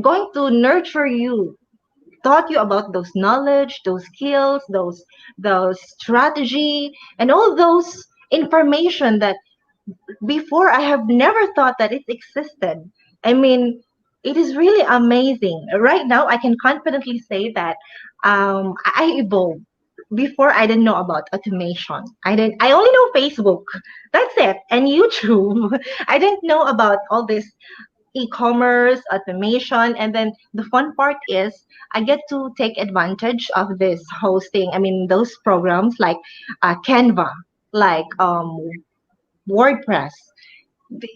going to nurture you, taught you about those knowledge, those skills, those strategy, and all those information that before I have never thought that it existed. I mean, it is really amazing. Right now, I can confidently say that I evolved. Before I didn't know about automation. I only know Facebook. That's it. And YouTube. I didn't know about all this e-commerce, automation, and then the fun part is I get to take advantage of this hosting. I mean, those programs like Canva, like WordPress.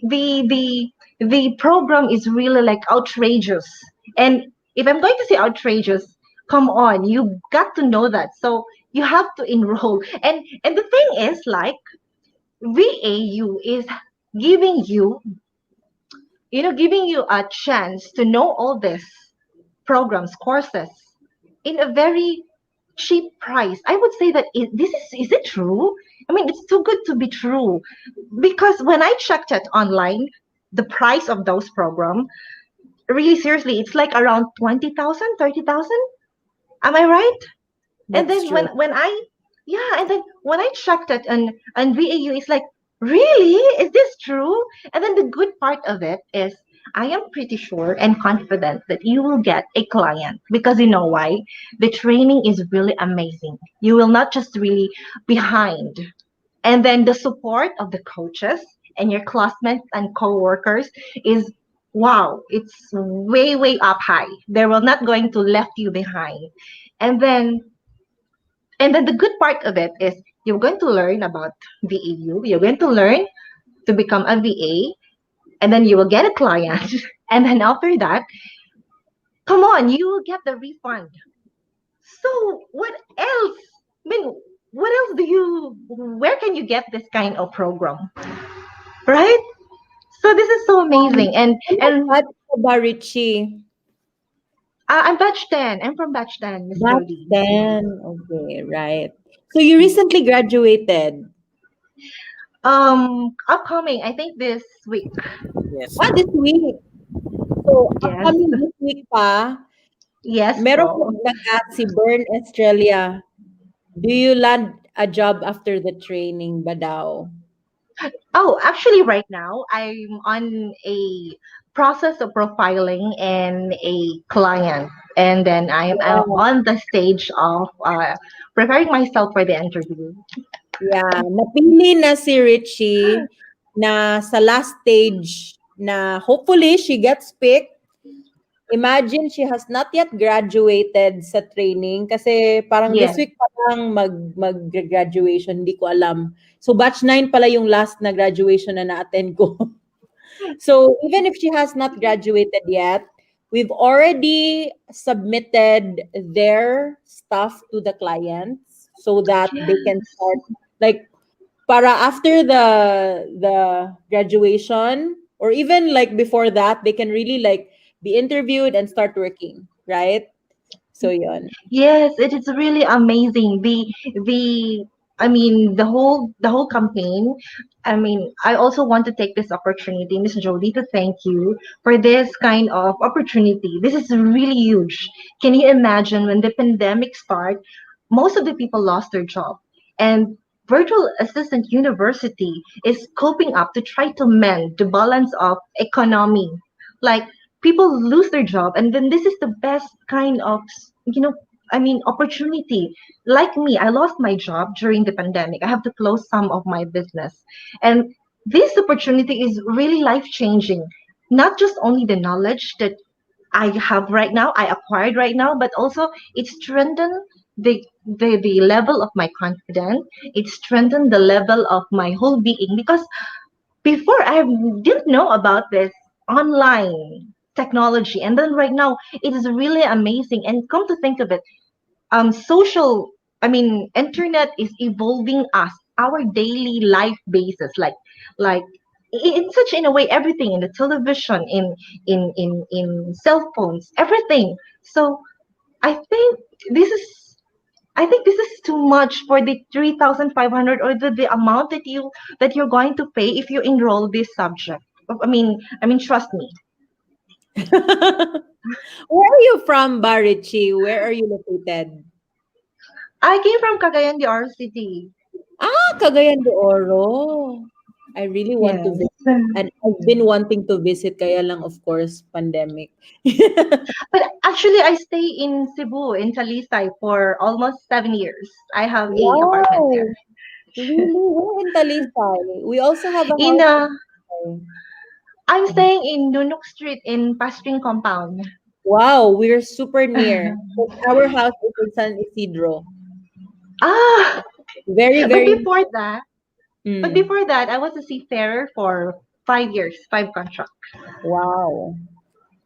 The program is really like outrageous. And if I'm going to say outrageous, come on, you got to know that. So you have to enroll. And the thing is like VAU is giving you giving you a chance to know all these programs, courses in a very cheap price. I would say that this is it true? I mean, it's too good to be true. Because when I checked it online, the price of those program, really seriously, it's like around 20,000, 30,000. Am I right? And That's then true. when I yeah, and then when I checked it on VAU, it's like, really? Is this true? And then the good part of it is I am pretty sure and confident that you will get a client because you know why? The training is really amazing. You will not just really behind. And then the support of the coaches and your classmates and co-workers is wow, it's way, way up high. They will not going to left you behind. And then the good part of it is you're going to learn about VAU. You're going to learn to become a VA, and then you will get a client. And then after that, come on, you will get the refund. So what else? I mean, what else where can you get this kind of program? Right? So this is so amazing. And What about Richie? I'm batch 10. I'm from batch 10, Miss That's Jody. 10. Okay, right. So you recently graduated. Upcoming, I think this week. Yes Ah, po. this week. So, Yes. upcoming this week pa, Yes meron po. pong nag-ask si Bern Australia. Do you land a job after the training ba daw? Oh, actually, right now I'm on a process of profiling and a client, and then I'm Wow. on the stage of preparing myself for the interview. Yeah, napili na si Richie na sa last stage na hopefully she gets picked. Imagine she has not yet graduated sa training kasi parang this Yes, week pa lang mag-graduation, hindi ko alam. So batch 9 pala yung last na graduation na na-attend ko. So even if she has not graduated yet, we've already submitted their stuff to the clients so that they yes, can start like para after the graduation or even like before that they can really like be interviewed and start working, right? So yon. yes. It is really amazing. The I mean the whole campaign. I mean, I also want to take this opportunity, Miss Jody, to thank you for this kind of opportunity. This is really huge. Can you imagine when the pandemic started, most of the people lost their job, and Virtual Assistant University is coping up to try to mend the balance of economy. Like people lose their job, and then this is the best kind of opportunity. Like me, I lost my job during the pandemic. I have to close some of my business. And this opportunity is really life changing. Not just only the knowledge that I have right now, I acquired right now, but also it strengthened the level of my confidence. It strengthened the level of my whole being because before I didn't know about this online technology, and then right now it is really amazing. And come to think of it, social internet is evolving us our daily life basis, like in such in a way everything in the television, in cell phones, everything. So i think this is this is too much for the 3,500 or the amount that you're going to pay if you enroll this subject. Trust me. Where are you from, Barichi? Where are you located? I came from Cagayan de Oro City. Ah, Cagayan de Oro. I really want to Yes. visit. And I've been wanting to visit, kaya lang, of course, pandemic. But actually, I stay in Cebu, in Talisay, for almost 7 years. I have a apartment there. Wow! Really? We're in Talisay. We also have a In house in Talisay. I'm staying in Nunuk Street in Pastring Compound. Wow, we're super near. Our house is in San Isidro. Ah, Very, but very. before that, Mm, I was a seafarer for 5 years, five contracts. wow.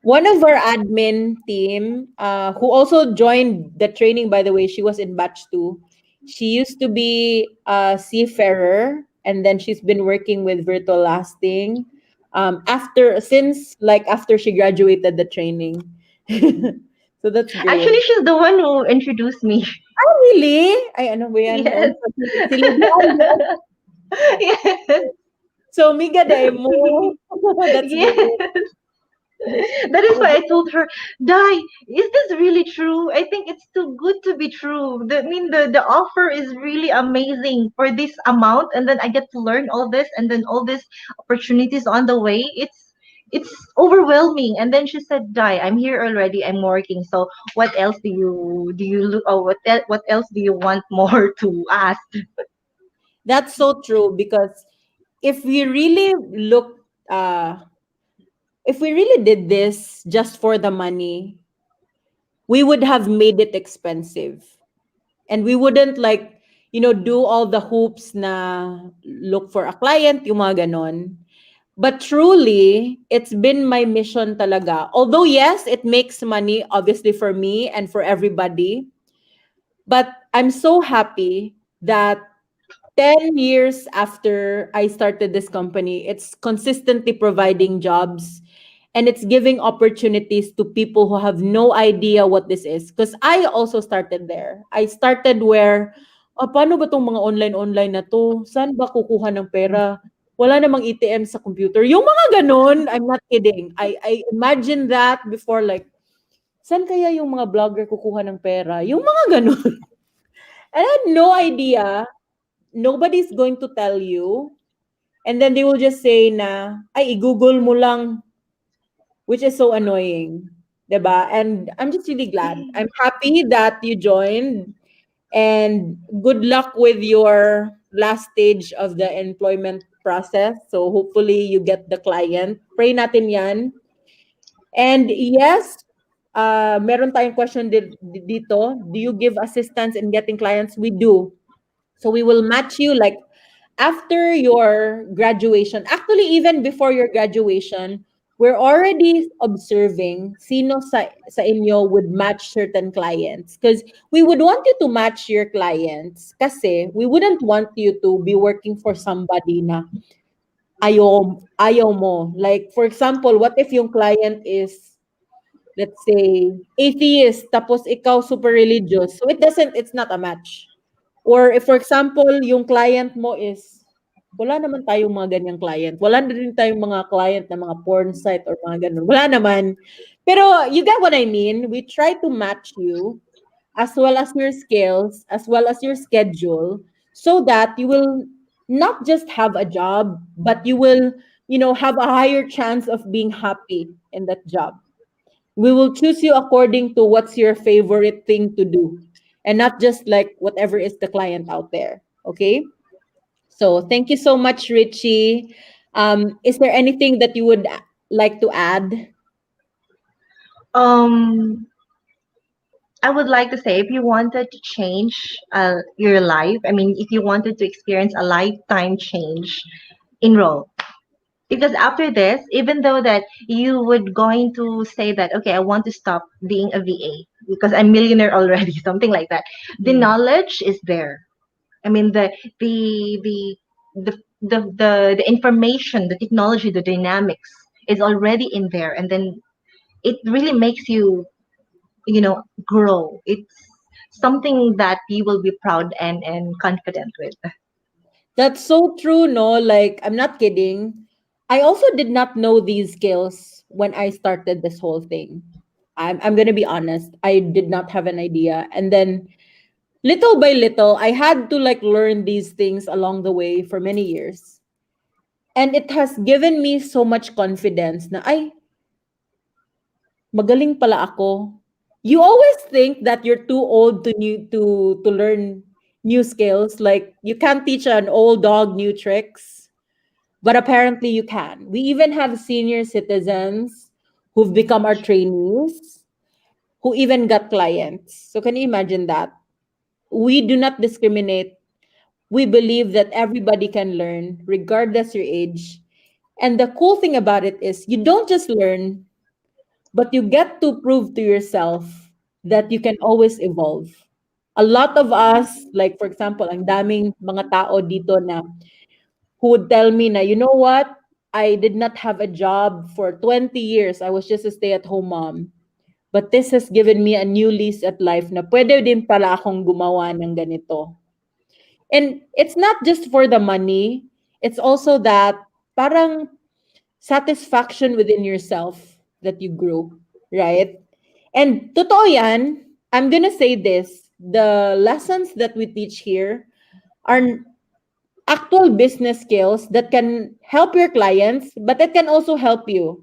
One of our admin team, who also joined the training, by the way, she was in batch 2. She used to be a seafarer, and then she's been working with virtual lasting after she graduated the training. So that's great. Actually, she's the one who introduced me. Ah, really? Ay, ano ba yan? Yes. Si Lady Alden. Yes. So, Miga Demo. That's great. Yes. That is why I told her, Dai, is this really true? I think it's too good to be true. I mean, the offer is really amazing for this amount, and then I get to learn all this, and then all these opportunities on the way. It's overwhelming. And then she said, Dai, I'm here already. I'm working. So what else do you look? Oh, what else do you want more to ask? That's so true because if we really look, if we really did this just for the money, we would have made it expensive. And we wouldn't like, do all the hoops na look for a client, yung mga ganon. But truly, it's been my mission talaga. Although yes, it makes money obviously for me and for everybody. But I'm so happy that 10 years after I started this company, it's consistently providing jobs and it's giving opportunities to people who have no idea what this is. Because I also started there. I started where, paano ba itong mga online-online na to? Saan ba kukuha ng pera? Wala namang ATM sa computer. Yung mga ganun, I'm not kidding. I imagine that before like, saan kaya yung mga blogger kukuha ng pera? Yung mga ganun. And I had no idea. Nobody's going to tell you. And then they will just say na, ay, i-google mo lang, which is so annoying. Diba? And I'm just really glad. I'm happy that you joined. And good luck with your last stage of the employment process. So hopefully you get the client. Pray natin yan. And yes, meron tayong question dito. Do you give assistance in getting clients? We do. So we will match you like after your graduation. Actually, even before your graduation, we're already observing sino sa inyo would match certain clients. Because we would want you to match your clients kasi we wouldn't want you to be working for somebody na ayaw mo. Like, for example, what if yung client is, let's say, atheist, tapos ikaw super religious. So it's not a match. Or if, for example, yung client mo is, wala naman tayong mga ganyang client. Wala na rin tayong mga client na mga porn site or mga ganun. Wala naman. Pero you get what I mean? We try to match you as well as your skills, as well as your schedule, so that you will not just have a job, but you will, have a higher chance of being happy in that job. We will choose you according to what's your favorite thing to do and not just like whatever is the client out there. Okay. So thank you so much, Richie. Is there anything that you would like to add? Um, I would like to say if you wanted to change your life, I mean, if you wanted to experience a lifetime change, enroll. Because after this, even though that you would going to say that, okay, I want to stop being a VA because I'm millionaire already, something like that. The Mm. knowledge is there. I mean, the the information, the technology, the dynamics is already in there, and then it really makes you grow. It's something that you will be proud and confident with. That's so true, no? Like, I'm not kidding. I also did not know these skills when I started this whole thing. I'm gonna be honest. I did not have an idea. And then little by little, I had to like learn these things along the way for many years. And it has given me so much confidence na ay, magaling pala ako. You always think that you're too old to learn new skills. Like you can't teach an old dog new tricks, but apparently you can. We even have senior citizens who've become our trainees, who even got clients. So can you imagine that? We do not discriminate. We believe that everybody can learn regardless your age. And the cool thing about it is you don't just learn, but you get to prove to yourself that you can always evolve. A lot of us, like for example, ang daming mga tao dito na who would tell me na, you know what? I did not have a job for 20 years. I was just a stay-at-home mom. But this has given me a new lease at life na pwede din pala akong gumawa ng ganito. And it's not just for the money, it's also that parang satisfaction within yourself that you grow, right? And totoo yan, I'm gonna say this, the lessons that we teach here are actual business skills that can help your clients, but it can also help you.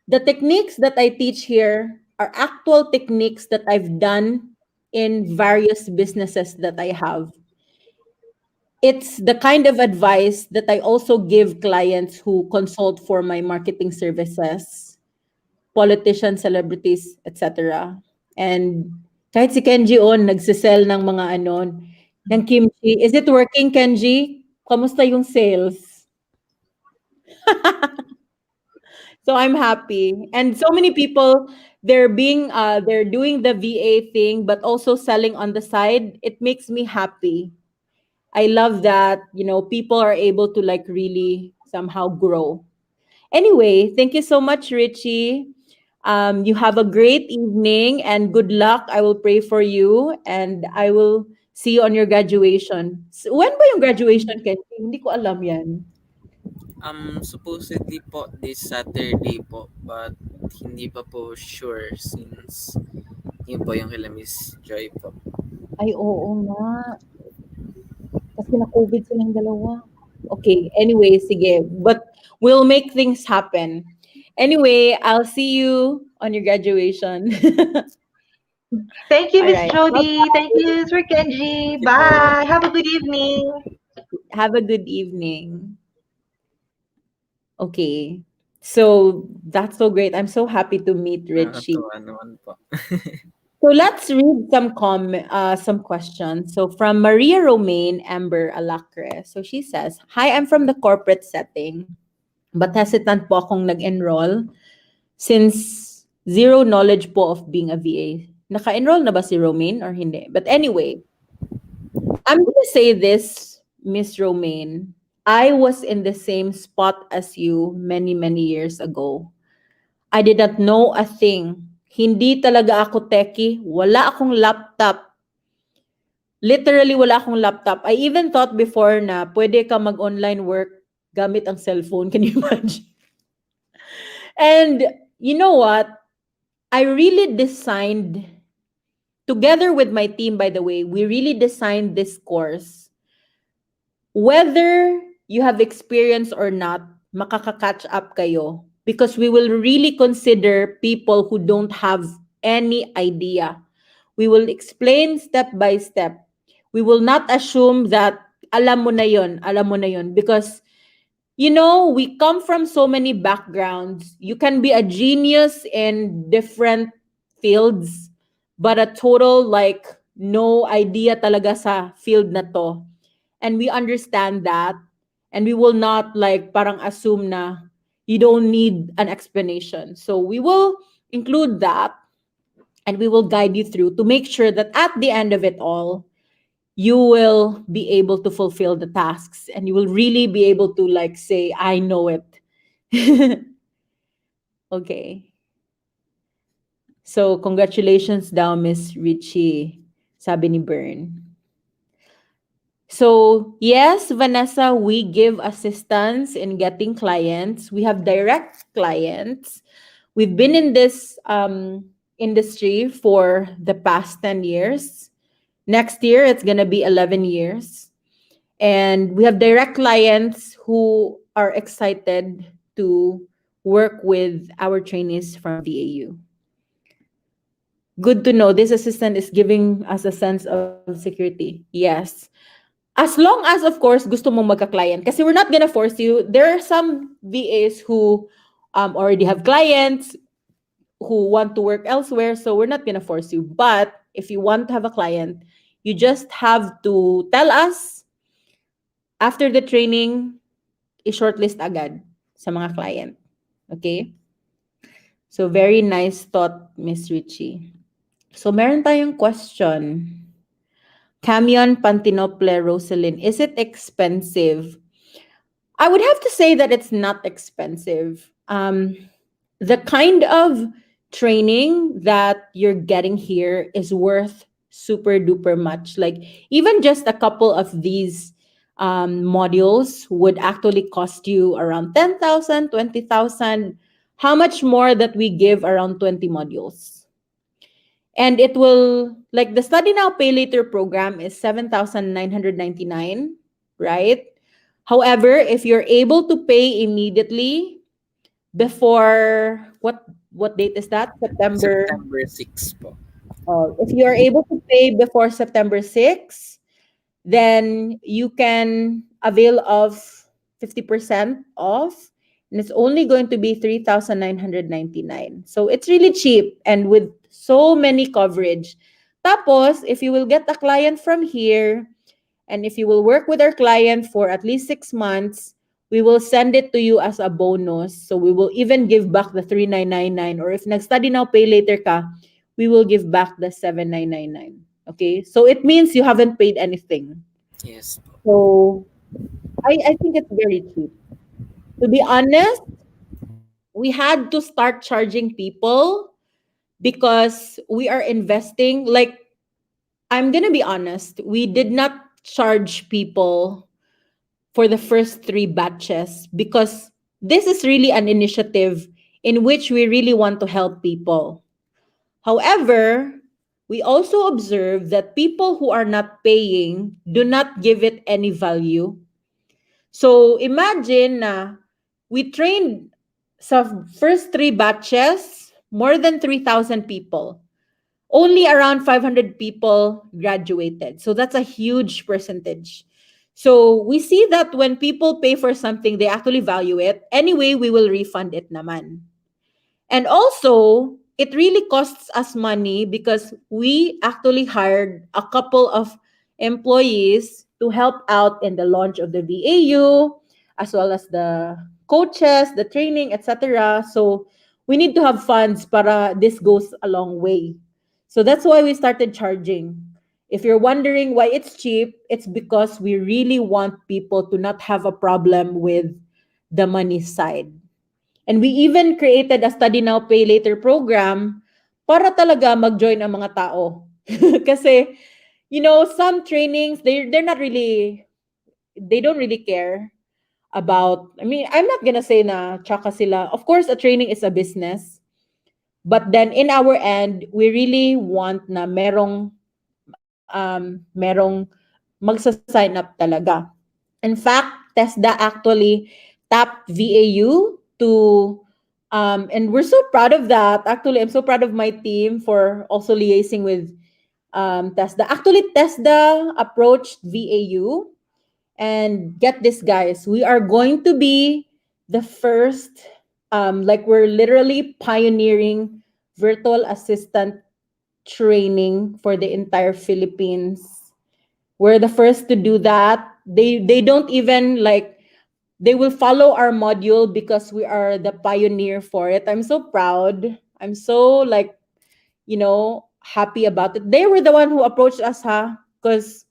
The techniques that I teach here are actual techniques that I've done in various businesses that I have. It's the kind of advice that I also give clients who consult for my marketing services, politicians, celebrities, etc. And kahit si Kenji on, nagsisell ng mga ano, ng kimchi. Is it working, Kenji? Kamusta yung sales? So I'm happy. And so many people, they're doing the VA thing, but also selling on the side. It makes me happy. I love that, people are able to like really somehow grow. Anyway, thank you so much, Richie. You have a great evening and good luck. I will pray for you and I will see you on your graduation. When ba yung graduation, Kenji? Hindi ko alam yan. Supposedly po this Saturday po, but hindi pa po sure since yun po yung kila Miss Joy po. Ay, oo nga. Kasi na-COVID silang dalawa. Okay, anyway, sige. But we'll make things happen. Anyway, I'll see you on your graduation. Thank you, Miss Alright. Jody. Thank you, Sir Kenji. Bye. Have a good evening. Have a good evening. Okay. So that's so great. I'm so happy to meet Richie. Nakakatuwa naman po. So let's read some questions. So from Maria Romaine Amber Alacre. So she says, "Hi, I'm from the corporate setting, but hesitant po akong nag-enroll since zero knowledge po of being a VA." Naka-enroll na ba si Romaine or hindi? But anyway, I'm gonna say this, Miss Romaine. I was in the same spot as you many, many years ago. I did not know a thing. Hindi talaga ako techie. Wala akong laptop. Literally, wala akong laptop. I even thought before na pwede ka mag-online work gamit ang cellphone. Can you imagine? And you know what? I really designed, together with my team, by the way, we really designed this course. Whether you have experience or not, makaka-catch up kayo. Because we will really consider people who don't have any idea. We will explain step by step. We will not assume that alam mo na yun. Because, we come from so many backgrounds. You can be a genius in different fields, but a total no idea talaga sa field na to. And we understand that. And we will not parang assume na you don't need an explanation. So we will include that and we will guide you through to make sure that at the end of it all, you will be able to fulfill the tasks and you will really be able to say, I know it. Okay. So congratulations daw, Miss Richie, sabi ni Bern. So, yes, Vanessa, we give assistance in getting clients. We have direct clients. We've been in this industry for the past 10 years. Next year, it's going to be 11 years. And we have direct clients who are excited to work with our trainees from VAU. Good to know. This assistant is giving us a sense of security. Yes. As long as, of course, gusto mong magka-client. Kasi we're not gonna force you. There are some VAs who already have clients, who want to work elsewhere, so we're not gonna force you. But if you want to have a client, you just have to tell us after the training, i-shortlist agad sa mga client. Okay? So very nice thought, Miss Richie. So meron tayong question. Camion Pantinople Rosalyn, is it expensive? I would have to say that it's not expensive. The kind of training that you're getting here is worth super duper much. Like even just a couple of these modules would actually cost you around 10,000, 20,000. How much more that we give around 20 modules? And it will, like the Study Now Pay Later program is 7,999, right? However, if you're able to pay immediately before what date is that? September. September 6 po. If you are able to pay before September 6, then you can avail of 50% off, and it's only going to be 3,999. So it's really cheap and with so many coverage. Tapos, if you will get a client from here, and if you will work with our client for at least 6 months, we will send it to you as a bonus. So we will even give back the 3,999. Or if nag-study now, pay later ka, we will give back the 7,999. Okay? So it means you haven't paid anything. Yes po. So I think it's very cheap. To be honest, we had to start charging people because we are investing. Like, I'm going to be honest, we did not charge people for the first 3 batches because this is really an initiative in which we really want to help people. However, we also observe that people who are not paying do not give it any value. So imagine na we trained sa first 3 batches more than 3,000 people. Only around 500 people graduated. So that's a huge percentage. So we see that when people pay for something, they actually value it. Anyway, we will refund it naman. And also, it really costs us money because we actually hired a couple of employees to help out in the launch of the VAU, as well as the coaches, the training, etc. So we need to have funds para this goes a long way. So that's why we started charging. If you're wondering why it's cheap, it's because we really want people to not have a problem with the money side. And we even created a Study Now, Pay Later program para talaga mag-join ang mga tao. Kasi, some trainings, they're not really, they don't really care about, I mean, I'm not gonna say na tsaka sila. Of course, a training is a business. But then in our end, we really want na merong magsa-sign up talaga. In fact, TESDA actually tapped VAU to and we're so proud of that. Actually, I'm so proud of my team for also liaising with TESDA. Actually, TESDA approached VAU, and get this, guys, we are going to be the first, like we're literally pioneering virtual assistant training for the entire Philippines. We're the first to do that. They don't even like, they will follow our module because we are the pioneer for it. I'm so proud. I'm so like, happy about it. They were the one who approached us, because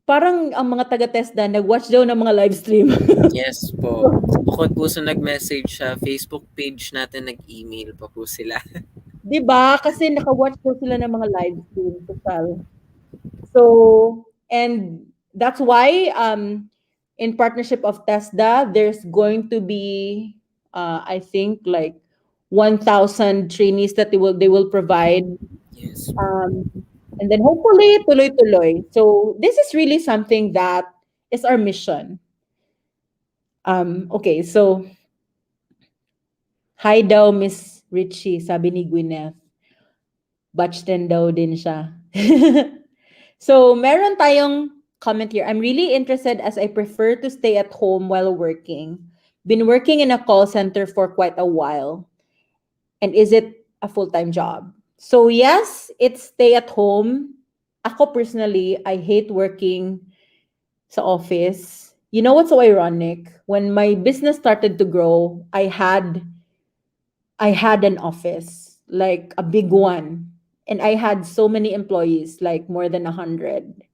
parang ang mga taga-TESDA nag-watch daw ng mga live stream. Yes po. Bukod po sa nag-message sa Facebook page natin, nag-email pa po sila. 'Di ba? Kasi naka-watch daw sila ng mga live stream total. So, and that's why in partnership of TESDA, there's going to be I think like 1,000 trainees that they will provide. Yes. And then hopefully tuloy-tuloy. So this is really something that is our mission. Okay, so hi daw Miss Richie, sabi ni Gwyneth. Batch 10 daw din siya. So meron tayong comment here. I'm really interested as I prefer to stay at home while working. Been working in a call center for quite a while. And is it a full-time job? So yes, it's stay at home. Ako personally, I hate working sa office. You know what's so ironic? When my business started to grow, I had an office, like a big one. And I had so many employees, like more than 100,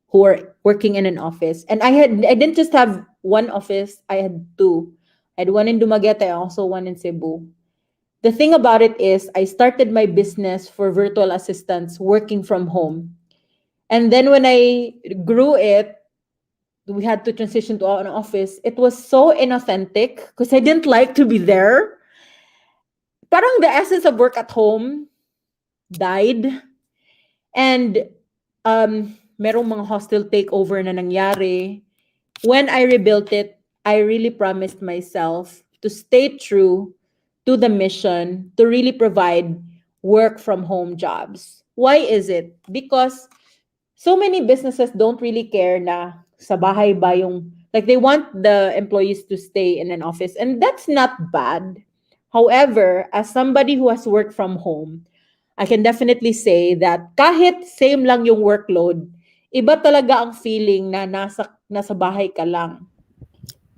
who were working in an office. And I didn't just have one office, I had two. I had one in Dumaguete, also one in Cebu. the thing about it is I started my business for virtual assistants working from home. And then when I grew it, we had to transition to an office. It was so inauthentic because I didn't like to be there. Parang the essence of work at home died. And merong mga hostile takeover na nangyari. When I rebuilt it, I really promised myself to stay true to the mission to really provide work from home jobs. Why is it? Because so many businesses don't really care na sa bahay ba yung, like they want the employees to stay in an office, and that's not bad. However, as somebody who has worked from home, I can definitely say that kahit same lang yung workload, iba talaga ang feeling na nasa bahay ka lang.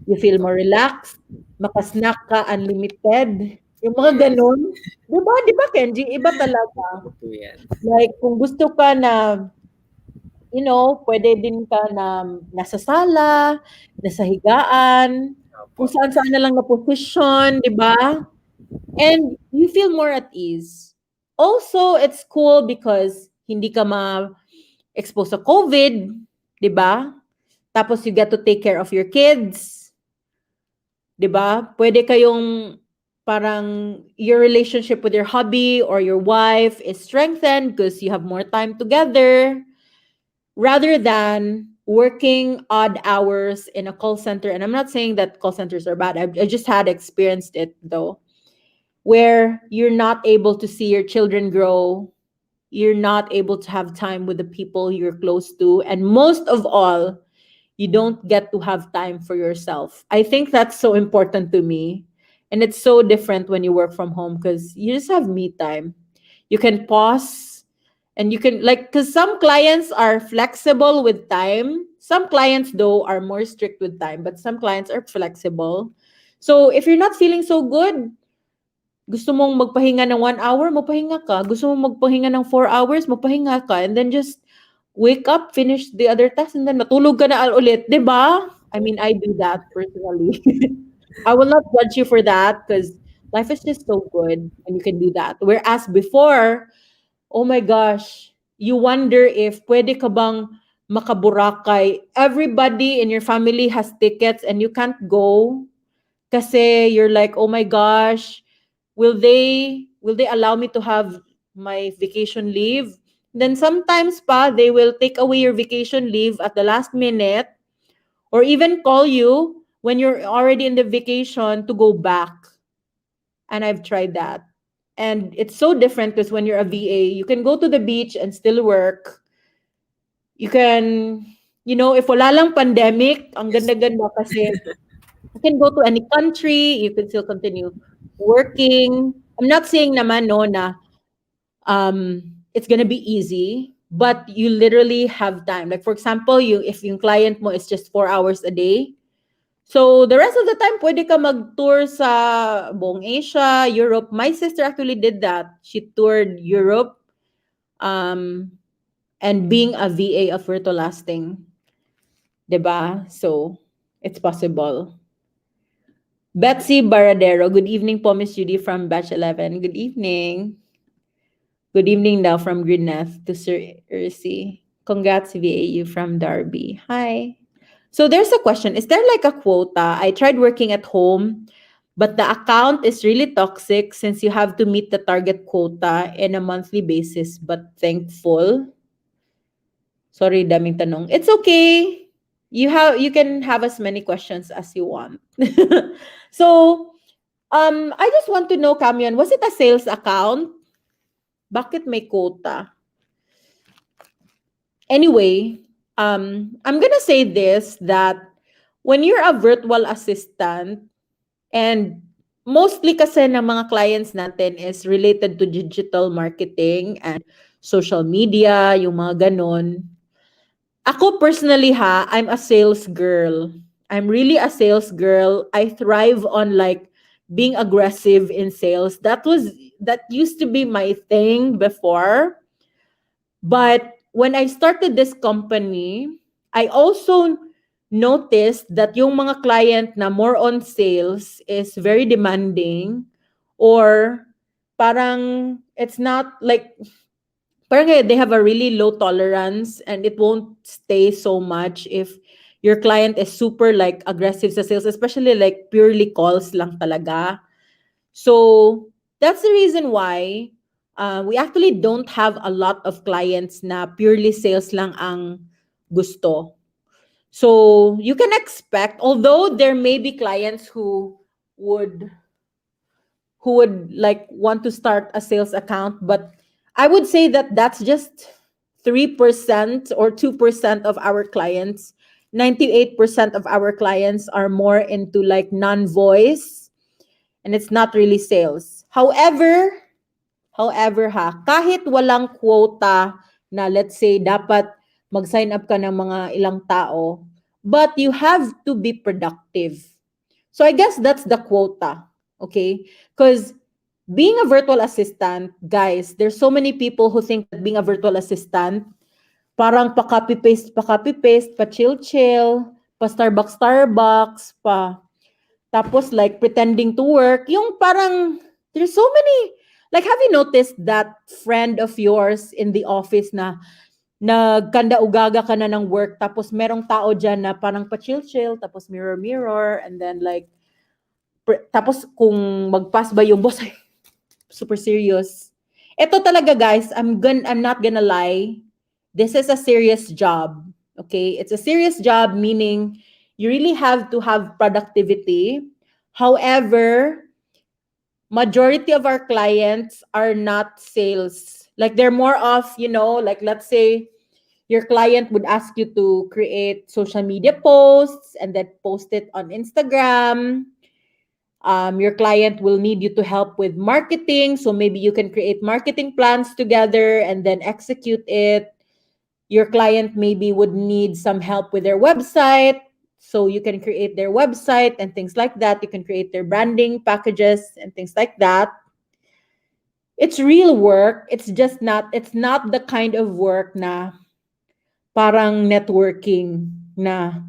You feel more relaxed, makasnack ka unlimited, yung mga ganun. Di ba Kenji? Iba talaga. Totoo yan. Like, kung gusto ka na, pwede din ka na nasa sala, nasa higaan, kung saan-saan na lang na position, di ba? And you feel more at ease. Also, it's cool because hindi ka ma-expose sa COVID, di ba? Tapos you get to take care of your kids. Di ba? Pwede kayong parang your relationship with your hubby or your wife is strengthened because you have more time together rather than working odd hours in a call center. And I'm not saying that call centers are bad. I just had experienced it though, where you're not able to see your children grow. You're not able to have time with the people you're close to. And most of all, you don't get to have time for yourself. I think that's so important to me. And it's so different when you work from home because you just have me time. You can pause and you can, like, because some clients are flexible with time. Some clients, though, are more strict with time, but some clients are flexible. So if you're not feeling so good, gusto mong magpahinga ng 1 hour, magpahinga ka. Gusto mong magpahinga ng 4 hours, magpahinga ka. And then just wake up, finish the other tasks, and then matulog ka na ulit. Diba? I mean, I do that personally. I will not judge you for that because life is just so good and you can do that. Whereas before, oh my gosh, you wonder if pwede ka bang makaburakay. Everybody in your family has tickets and you can't go kasi you're like, oh my gosh, will they allow me to have my vacation leave? Then sometimes pa they will take away your vacation leave at the last minute or even call you when you're already in the vacation to go back. And I've tried that. And it's so different because when you're a VA, you can go to the beach and still work. You can, if wala lang pandemic, ang ganda-ganda kasi you can go to any country, you can still continue working. I'm not saying naman no na it's gonna be easy, but you literally have time. Like for example, if yung client mo is just 4 hours a day, so the rest of the time pwede ka mag-tour sa buong Asia, Europe. My sister actually did that. She toured Europe, and being a VA of virtual lasting, diba? So it's possible. Betsy Baradero, good evening po, Miss Judy from Batch 11. Good evening. Good evening now from Greeneth to Sir Ursi. Congrats, VAU from Darby. Hi. So there's a question. Is there like a quota? I tried working at home, but the account is really toxic since you have to meet the target quota in a monthly basis, but thankful. Sorry, daming tanong. It's okay. You can have as many questions as you want. So, I just want to know, Camion, was it a sales account? Bakit may quota? Anyway, I'm gonna say this, that when you're a virtual assistant, and mostly kasi ng mga clients natin is related to digital marketing and social media, yung mga ganon. Ako personally I'm a sales girl. I'm really a sales girl. I thrive on like being aggressive in sales. That used to be my thing before. But when I started this company, I also noticed that yung mga client na more on sales is very demanding, or parang it's not like, parang they have a really low tolerance and it won't stay so much if your client is super like aggressive sa sales, especially like purely calls lang talaga. So that's the reason why we actually don't have a lot of clients na purely sales lang ang gusto. So you can expect, although there may be clients would who would like want to start a sales account, but I would say that that's just 3% or 2% of our clients. 98% of our clients are more into like non-voice and it's not really sales. However ha, kahit walang quota na let's say dapat mag-sign up ka ng mga ilang tao, but you have to be productive. So I guess that's the quota, okay? Because being a virtual assistant, guys, there's so many people who think that being a virtual assistant, parang pa-copy-paste, pa-chill-chill, pa-Starbucks, tapos like pretending to work. Yung parang, there's so many, like have you noticed that friend of yours in the office na nagkanda-ugaga ka na ng work, tapos merong tao dyan na parang pa-chill-chill, tapos mirror, and then like, tapos kung mag-pass ba yung boss, ay, super serious. Ito talaga guys, I'm not gonna lie. This is a serious job. Okay? It's a serious job, meaning you really have to have productivity. However, majority of our clients are not sales. Like they're more of, like let's say your client would ask you to create social media posts and then post it on Instagram. Your client will need you to help with marketing. So maybe you can create marketing plans together and then execute it. Your client maybe would need some help with their website. So you can create their website and things like that. You can create their branding packages and things like that. It's real work. It's not the kind of work na parang networking na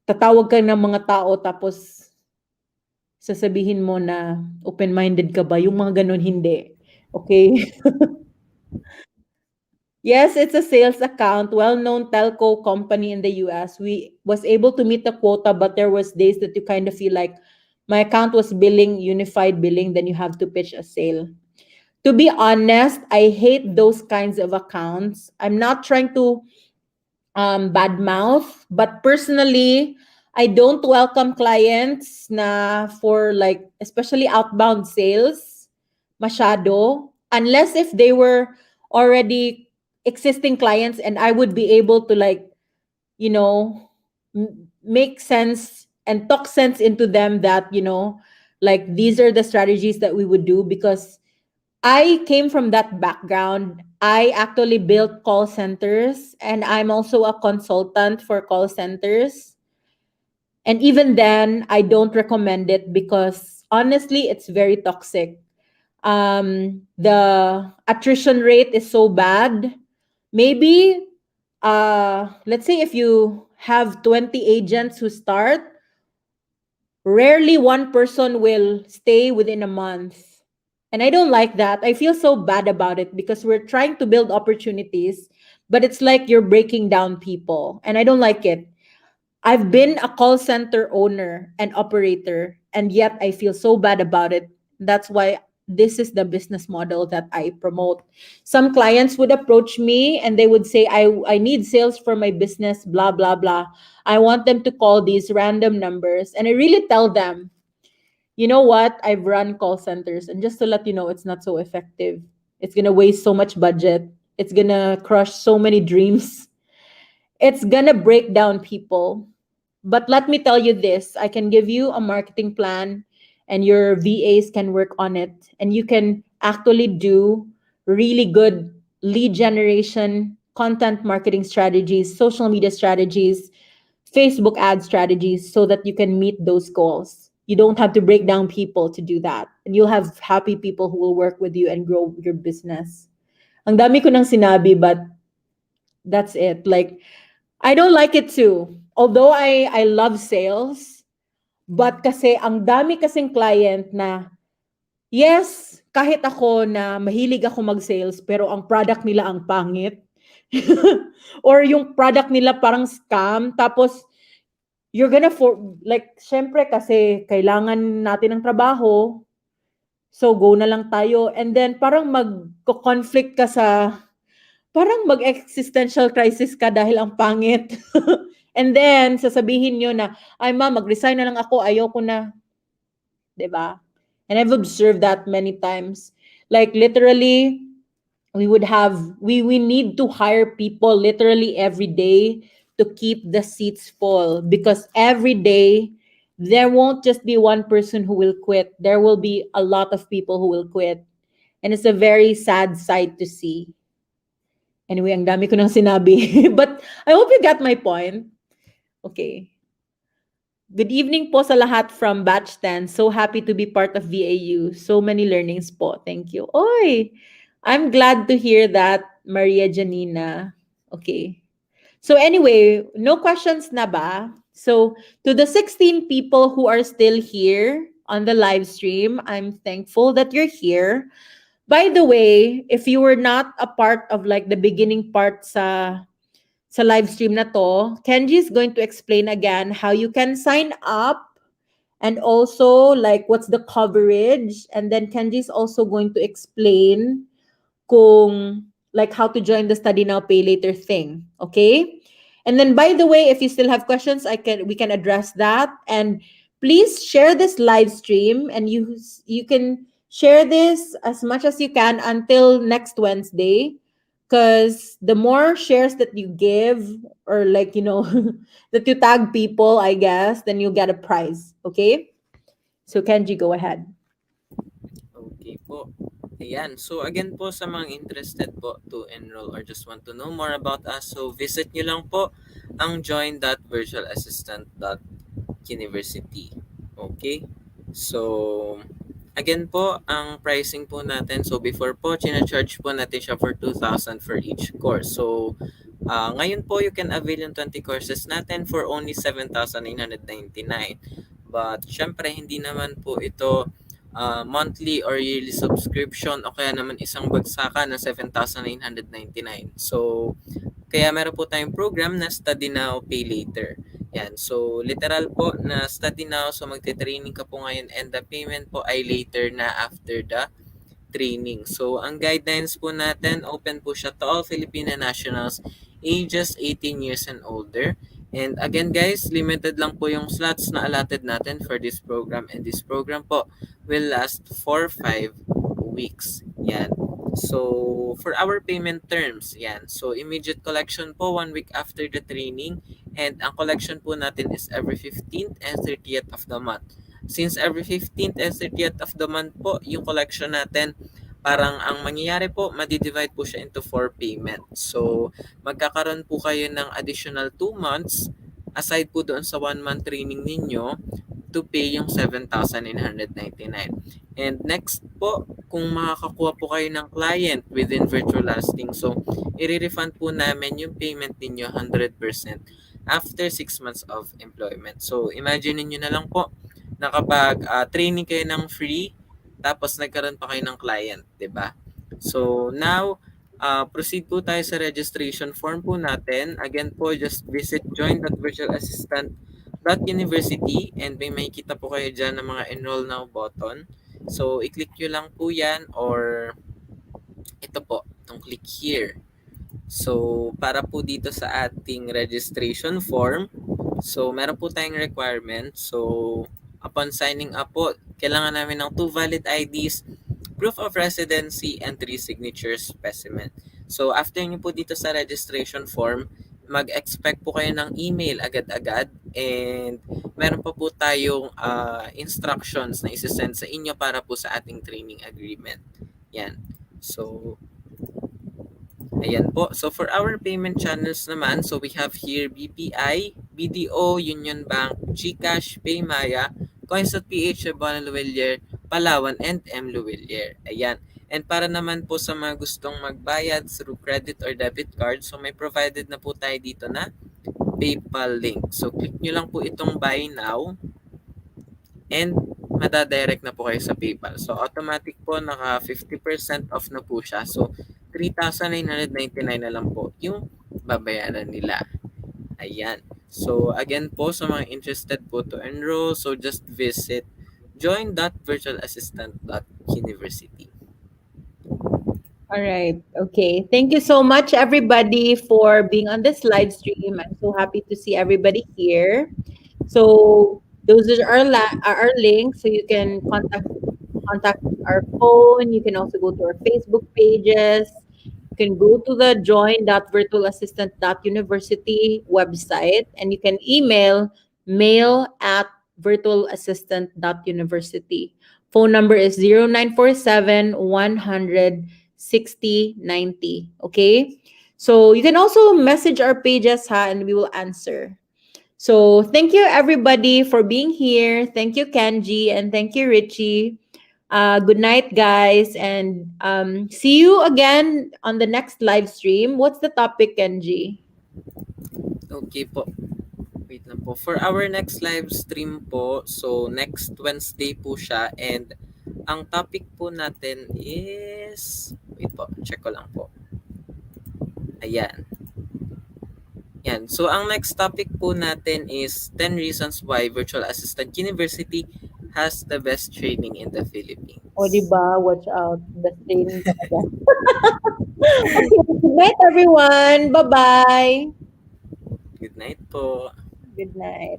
tatawag ka ng mga tao tapos sasabihin mo na open-minded ka ba? Yung mga ganun, hindi. Okay? Yes, it's a sales account, well-known telco company in the US. We was able to meet the quota, but there was days that you kind of feel like my account was billing, unified billing, then you have to pitch a sale. To be honest, I hate those kinds of accounts. I'm not trying to badmouth, but personally, I don't welcome clients na for like, especially outbound sales, masyado, unless if they were already existing clients and I would be able to like, make sense and talk sense into them that, like these are the strategies that we would do because I came from that background. I actually built call centers and I'm also a consultant for call centers. And even then, I don't recommend it because honestly, it's very toxic. The attrition rate is so bad. Maybe, let's say if you have 20 agents who start, rarely one person will stay within a month. And I don't like that. I feel so bad about it because we're trying to build opportunities, but it's like you're breaking down people. And I don't like it. I've been a call center owner and operator, and yet I feel so bad about it. That's why this is the business model that I promote. Some clients would approach me and they would say, I need sales for my business, blah, blah, blah. I want them to call these random numbers. And I really tell them, you know what? I've run call centers, and just to let you know, it's not so effective. It's going to waste so much budget. It's going to crush so many dreams. It's going to break down people. But let me tell you this, I can give you a marketing plan and your VAs can work on it. And you can actually do really good lead generation, content marketing strategies, social media strategies, Facebook ad strategies so that you can meet those goals. You don't have to break down people to do that. And you'll have happy people who will work with you and grow your business. Ang dami ko nang sinabi, but that's it. Like, I don't like it too. Although I love sales, but kasi ang dami kasing client na, yes, kahit ako na mahilig ako mag-sales pero ang product nila ang pangit or yung product nila parang scam tapos you're gonna like syempre kasi kailangan natin ng trabaho so go na lang tayo and then parang mag-conflict ka sa parang mag-existential crisis ka dahil ang pangit. And then sasabihin nyo na ay ma'am mag-resign na lang ako ayoko na. 'Di ba? And I've observed that many times. Like literally, we need to hire people literally every day to keep the seats full because every day there won't just be one person who will quit. There will be a lot of people who will quit. And it's a very sad sight to see. Anyway, ang dami ko nang sinabi. But I hope you got my point. Okay. Good evening po sa lahat from Batch 10. So happy to be part of VAU. So many learnings po. Thank you. Oy! I'm glad to hear that, Maria Janina. Okay. So anyway, no questions na ba? So to the 16 people who are still here on the live stream, I'm thankful that you're here. By the way, if you were not a part of like the beginning part sa live stream na to, Kenji is going to explain again how you can sign up and also like what's the coverage and then Kenji is also going to explain kung like how to join the study now pay later thing, okay? And then by the way, if you still have questions, we can address that and please share this live stream and you can share this as much as you can until next Wednesday because the more shares that you give or like that you tag people, I guess, then you get a prize, okay? So Kenji, go ahead. Okay po. Ayan. So again po sa mga interested po to enroll or just want to know more about us, so visit nyo lang po ang join.virtualassistant.university. Okay? So again po, ang pricing po natin, so before po, charge po natin siya for 2,000 for each course. So ngayon po, you can avail yung 20 courses natin for only 7,999. But syempre, hindi naman po ito monthly or yearly subscription o kaya naman isang bagsakan na 7,999. So, kaya meron po tayong program na Study Now, Pay Later. Yan. So, literal po na study now. So, magte-training ka po ngayon and the payment po ay later na after the training. So, ang guidelines po natin, open po siya to all Filipino nationals ages 18 years and older. And again guys, limited lang po yung slots na allotted natin for this program. And this program po will last for 5 weeks. Yan. So, for our payment terms, yan. So, immediate collection po 1 week after the training. And ang collection po natin is every 15th and 30th of the month. Since every 15th and 30th of the month po, yung collection natin, parang ang mangyayari po, madidivide po siya into 4 payments. So, magkakaroon po kayo ng additional 2 months aside po doon sa 1 month training ninyo to pay yung 7,999. And next po, kung makakakuha po kayo ng client within virtual lasting, so i-refund po namin yung payment ninyo 100% after 6 months of employment. So, imagine niyo na lang po na kapag training kayo ng free, tapos nagkaroon pa kayo ng client, 'di ba? So now, proceed po tayo sa registration form po natin. Again po, just visit join.virtualassistant.university and may makikita po kayo dyan ng mga enroll now button. So, i-click nyo lang po yan or ito po, itong click here. So, para po dito sa ating registration form, so meron po tayong requirement. So, upon signing up po, kailangan namin ng 2 valid IDs, proof of residency, and 3 signature specimen. So, after nyo po dito sa registration form, mag-expect po kayo ng email agad-agad and meron pa po tayong instructions na isasend sa inyo para po sa ating training agreement. Yan. So, ayan po. So, for our payment channels naman, so we have here BPI, BDO, Union Bank, GCash, Paymaya, Coins.ph, Bon Luwelier, Palawan, and M. Luwelier. Ayan. And para naman po sa mga gustong magbayad through credit or debit card, so may provided na po tayo dito na PayPal link. So, click nyo lang po itong Buy Now. And madadirect na po kayo sa PayPal. So, automatic po, naka 50% off na po siya. So, 3,999 na lang po yung babayaran nila. Ayan. So, again po, sa mga interested po to enroll, so just visit join.virtualassistant.university. All right. Okay. Thank you so much, everybody, for being on this live stream. I'm so happy to see everybody here. So those are our links. So you can contact our phone. You can also go to our Facebook pages. You can go to the join.virtualassistant.university website, and you can email mail@virtualassistant.university. Phone number is 0947-100-6090. Okay? So you can also message our pages and we will answer. So thank you everybody for being here. Thank you Kenji and thank you Richie. Good night guys, and see you again on the next live stream. What's the topic, Kenji? Okay po. Wait lang po. For our next live stream po, so next Wednesday po siya, and ang topic po natin is, wait po, check ko lang po. Ayan. Yan. So, ang next topic po natin is 10 reasons why Virtual Assistant University has the best training in the Philippines. O, diba? Watch out. Best training talaga. Okay. Good night, everyone. Bye-bye. Good night po. Good night.